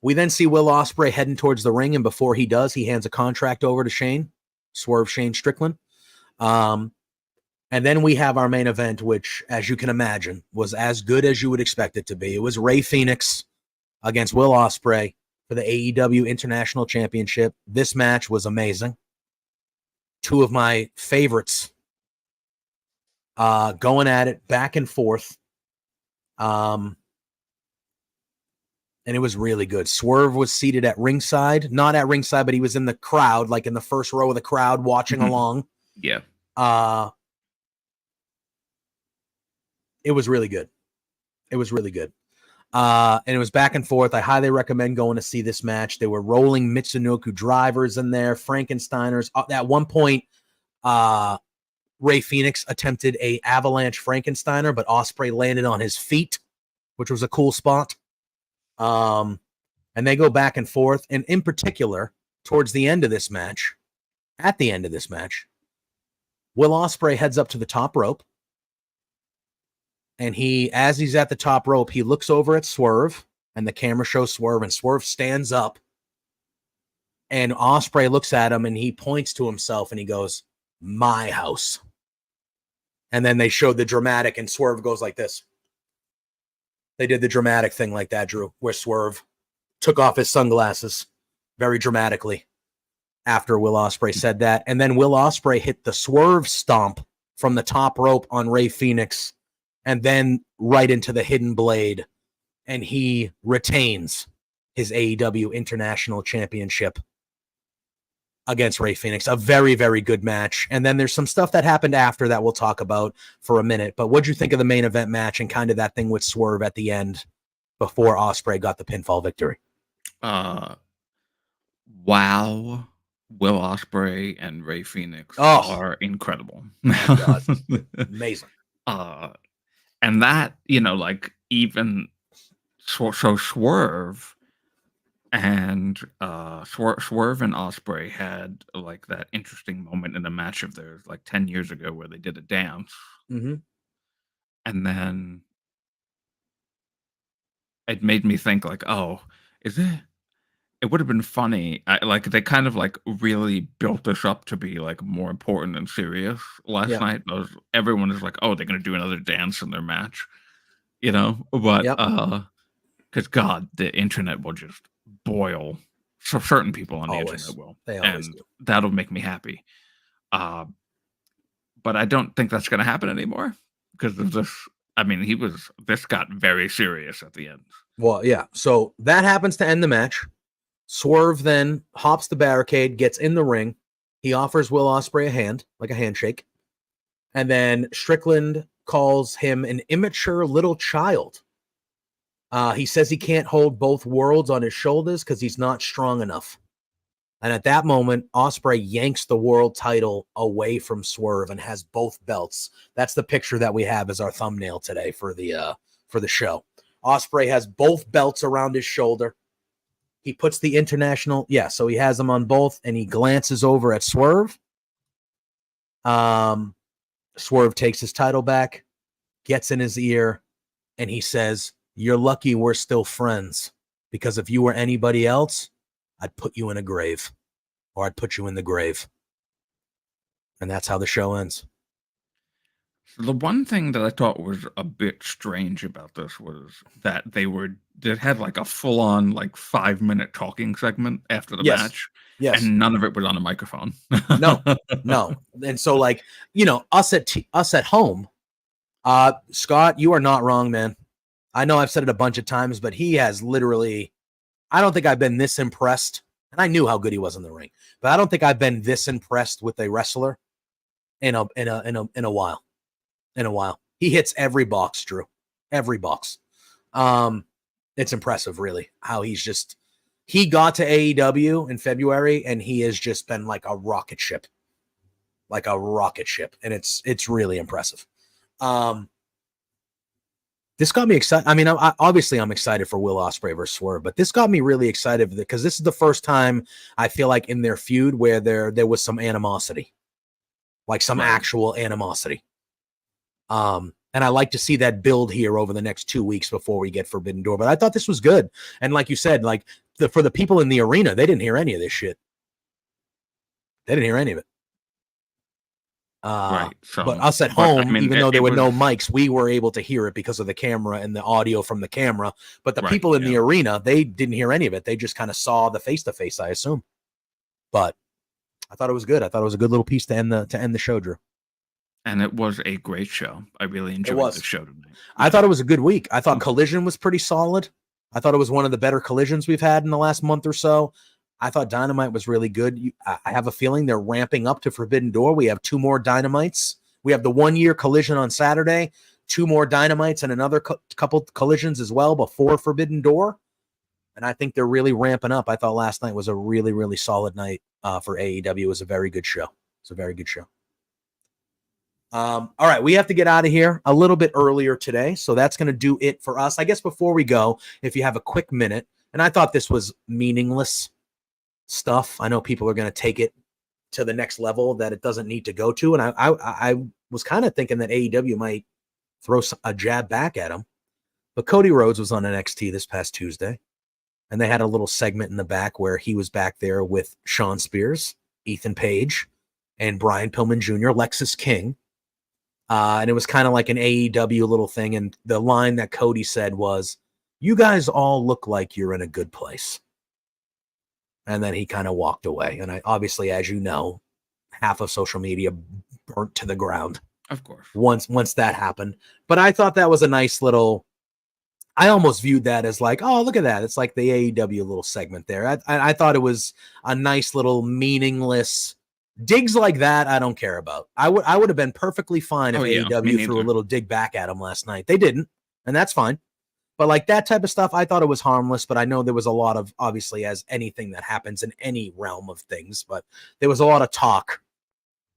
We then see Will Ospreay heading towards the ring, and before he does, he hands a contract over to Shane Strickland. And then we have our main event, which, as you can imagine, was as good as you would expect it to be. It was Rey Fenix against Will Ospreay for the AEW International Championship. This match was amazing. Two of my favorites going at it back and forth. And it was really good. Swerve was seated at ringside. Not at ringside, but he was in the crowd, like in the first row of the crowd, watching along.
Yeah.
It was really good. And it was back and forth. I highly recommend going to see this match. They were rolling Mitsunoku drivers in there, Frankensteiners. At one point, Rey Fenix attempted a avalanche Frankensteiner, but Ospreay landed on his feet, which was a cool spot. And they go back and forth. And in particular, at the end of this match, Will Ospreay heads up to the top rope. And as he's at the top rope, he looks over at Swerve, and the camera shows Swerve, and Swerve stands up. And Ospreay looks at him, and he points to himself, and he goes, "My house." And then they showed the dramatic, and Swerve goes like this. They did the dramatic thing like that, Drew, where Swerve took off his sunglasses very dramatically after Will Ospreay said that. And then Will Ospreay hit the Swerve stomp from the top rope on Rey Fenix, and then right into the hidden blade. And he retains his AEW International Championship against Rey Fenix. A very, very good match. And then there's some stuff that happened after that we'll talk about for a minute. But what'd you think of the main event match and kind of that thing with Swerve at the end before Ospreay got the pinfall victory?
Wow. Will Ospreay and Rey Fenix are incredible.
Oh, God. Amazing.
And that, like, even so Swerve and Ospreay had like that interesting moment in a match of theirs like 10 years ago where they did a dance.
Mm-hmm.
And then it made me think like, oh, it would have been funny. Like they kind of like really built this up to be like more important and serious last night. Everyone is like, oh, they're going to do another dance in their match, but because God, the internet will just boil. So certain people on the internet will, and that'll make me happy. But I don't think that's going to happen anymore because of this. I mean, this got very serious at the end.
Well, yeah. So that happens to end the match. Swerve then hops the barricade, gets in the ring. He offers Will Ospreay a hand, like a handshake. And then Strickland calls him an immature little child. He says he can't hold both worlds on his shoulders because he's not strong enough. And at that moment, Ospreay yanks the world title away from Swerve and has both belts. That's the picture that we have as our thumbnail today for the show. Ospreay has both belts around his shoulder. He puts the international, so he has them on both, and he glances over at Swerve. Swerve takes his title back, gets in his ear, and he says, "You're lucky we're still friends, because if you were anybody else, I'd put you in a grave, or I'd put you in the grave." And that's how the show ends.
The one thing that I thought was a bit strange about this was that they had like a full on like 5 minute talking segment after the
Yes.
match,
Yes.
and none of it was on a microphone.
No. No. And so, like, us at home, Scott, you are not wrong, man. I know I've said it a bunch of times, but he has literally, I don't think I've been this impressed. And I knew how good he was in the ring, but I don't think I've been this impressed with a wrestler in a while. In a while. He hits every box, Drew. Every box. It's impressive, really, how he got to AEW in February, and he has just been like a rocket ship. Like a rocket ship. And it's really impressive. This got me excited. I mean, obviously I'm excited for Will Ospreay versus Swerve, but this got me really excited because this is the first time I feel like in their feud where there was some animosity, like some actual animosity. And I like to see that build here over the next 2 weeks before we get Forbidden Door. But I thought this was good. And like you said, like for the people in the arena, they didn't hear any of this shit. They didn't hear any of it.
Right. So,
but us at home, even though there were no mics, we were able to hear it because of the camera and the audio from the camera. But the people in the arena, they didn't hear any of it. They just kind of saw the face-to-face, I assume. But I thought it was good. I thought it was a good little piece to end the show, Drew.
And it was a great show. I really enjoyed the show tonight.
I thought it was a good week. I thought Collision was pretty solid. I thought it was one of the better collisions we've had in the last month or so. I thought Dynamite was really good. I have a feeling they're ramping up to Forbidden Door. We have 2 more Dynamites. We have the 1-year collision on Saturday, 2 more Dynamites and another couple collisions as well before Forbidden Door. And I think they're really ramping up. I thought last night was a really, really solid night for AEW. It was a very good show. It's a very good show. All right, we have to get out of here a little bit earlier today, so that's going to do it for us. I guess before we go, if you have a quick minute, and I thought this was meaningless stuff. I know people are going to take it to the next level that it doesn't need to go to, and I was kind of thinking that AEW might throw a jab back at him. But Cody Rhodes was on NXT this past Tuesday, and they had a little segment in the back where he was back there with Shawn Spears, Ethan Page, and Brian Pillman Jr., Lexis King. And it was kind of like an AEW little thing. And the line that Cody said was, "You guys all look like you're in a good place." And then he kind of walked away. And obviously, as you know, half of social media burnt to the ground.
Of course.
Once that happened. But I thought that was a nice little, I almost viewed that as like, oh, look at that. It's like the AEW little segment there. I thought it was a nice little meaningless digs like that. I don't care about. I would have been perfectly fine if AEW threw a little dig back at him last night. They didn't, and that's fine. But like that type of stuff, I thought it was harmless. But I know there was a lot of, obviously, as anything that happens in any realm of things, but there was a lot of talk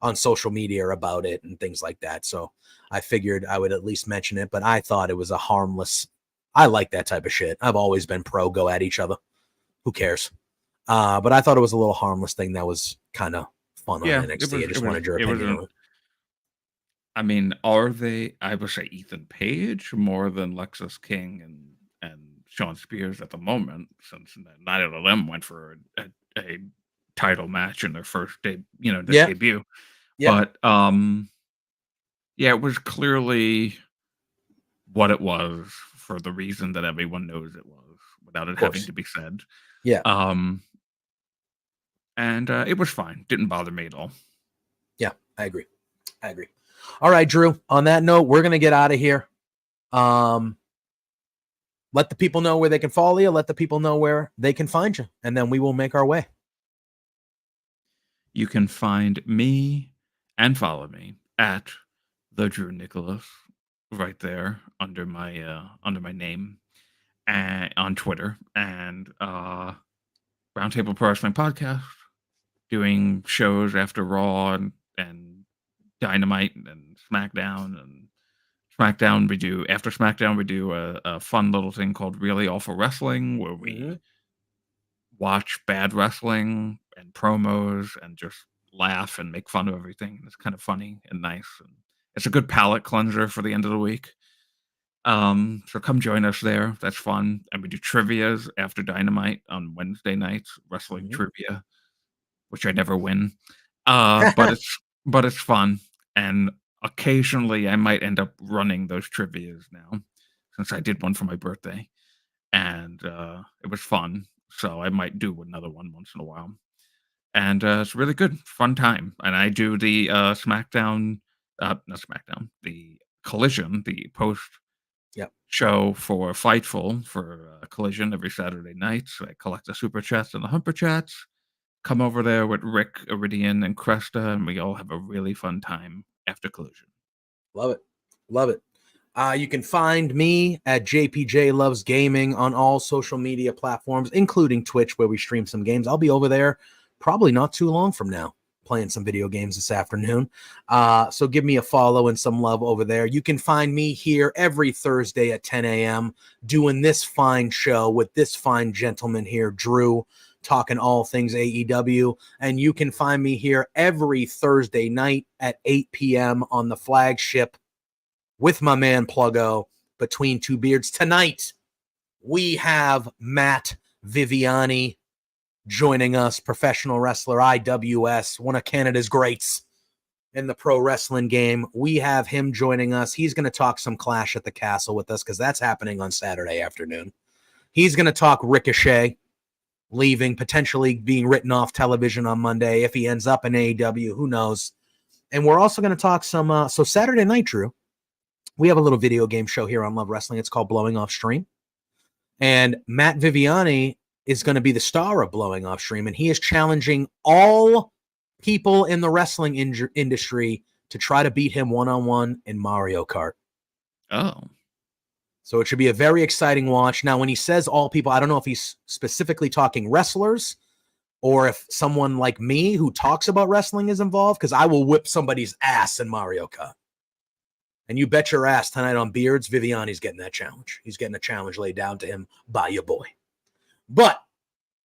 on social media about it and things like that. So I figured I would at least mention it. But I thought it was a harmless. I like that type of shit. I've always been pro go at each other. Who cares? But I thought it was a little harmless thing that was kind of fun on NXT. I just wanted your opinion on it.
I mean, are they, I would say, Ethan Page more than Lexis King and Shawn Spears at the moment, since neither of them went for a title match in their first debut. Yeah. But it was clearly what it was for the reason that everyone knows it was, without it having to be said.
Yeah.
And it was fine. Didn't bother me at all.
Yeah, I agree. All right, Drew. On that note, we're going to get out of here. Let the people know where they can follow you. Let the people know where they can find you. And then we will make our way.
You can find me and follow me at the Drew Nicholas right there under my name and on Twitter, and Roundtable Pro Wrestling Podcast, doing shows after Raw and Dynamite and SmackDown. And SmackDown we do a fun little thing called Really Awful Wrestling, where we watch bad wrestling and promos and just laugh and make fun of everything. It's kind of funny and nice, and it's a good palate cleanser for the end of the week. So come join us there. That's fun. And we do trivias after Dynamite on Wednesday nights, wrestling trivia, which I never win. But it's fun. And occasionally I might end up running those trivias now, since I did one for my birthday, and it was fun. So I might do another one once in a while, and it's really good, fun time. And I do the SmackDown, not SmackDown, the Collision, the post
Yep.
show for Fightful for Collision every Saturday night. So I collect the super chats and the humper chats. Come over there with Rick, Iridian, and Cresta, and we all have a really fun time after Collision.
Love it. Love it. You can find me at JPJ Loves Gaming on all social media platforms, including Twitch, where we stream some games. I'll be over there probably not too long from now, playing some video games this afternoon. So give me a follow and some love over there. You can find me here every Thursday at 10 a.m. doing this fine show with this fine gentleman here, Drew, talking all things AEW. And you can find me here every Thursday night at 8 p.m. on the flagship with my man Pluggo, Between Two Beards. Tonight, we have Matt Viviani joining us, professional wrestler, IWS, one of Canada's greats in the pro wrestling game. We have him joining us. He's going to talk some Clash at the Castle with us because that's happening on Saturday afternoon. He's going to talk Ricochet leaving, potentially being written off television on Monday. If he ends up in AEW, who knows? And we're also going to talk some, so Saturday night, Drew, we have a little video game show here on Love Wrestling. It's called Blowing Off Stream. And Matt Viviani is going to be the star of Blowing Off Stream, and he is challenging all people in the wrestling industry to try to beat him one-on-one in Mario Kart.
Oh.
So it should be a very exciting watch. Now, when he says all people, I don't know if he's specifically talking wrestlers or if someone like me who talks about wrestling is involved, because I will whip somebody's ass in Mario Kart. And you bet your ass tonight on Beards, Viviani's getting that challenge. He's getting a challenge laid down to him by your boy. But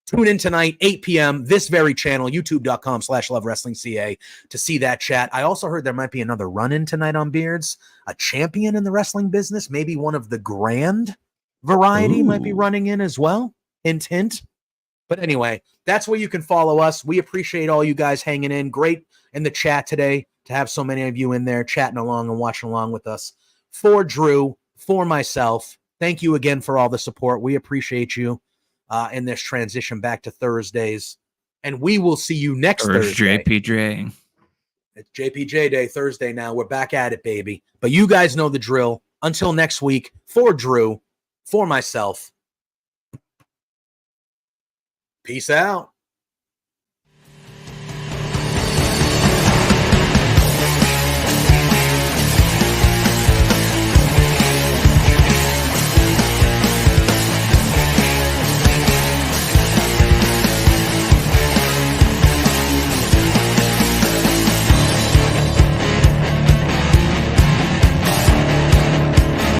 tune in tonight, 8 p.m., this very channel, youtube.com/LoveWrestlingCA, to see that chat. I also heard there might be another run-in tonight on Beards. A champion in the wrestling business, maybe one of the grand variety might be running in as well. Hint, hint. But anyway, that's where you can follow us. We appreciate all you guys hanging in. Great in the chat today to have so many of you in there chatting along and watching along with us. For Drew, for myself, thank you again for all the support. We appreciate you in this transition back to Thursdays. And we will see you next Thursday.
JPJ.
It's JPJ Day, Thursday now. We're back at it, baby. But you guys know the drill. Until next week, for Drew, for myself, peace out.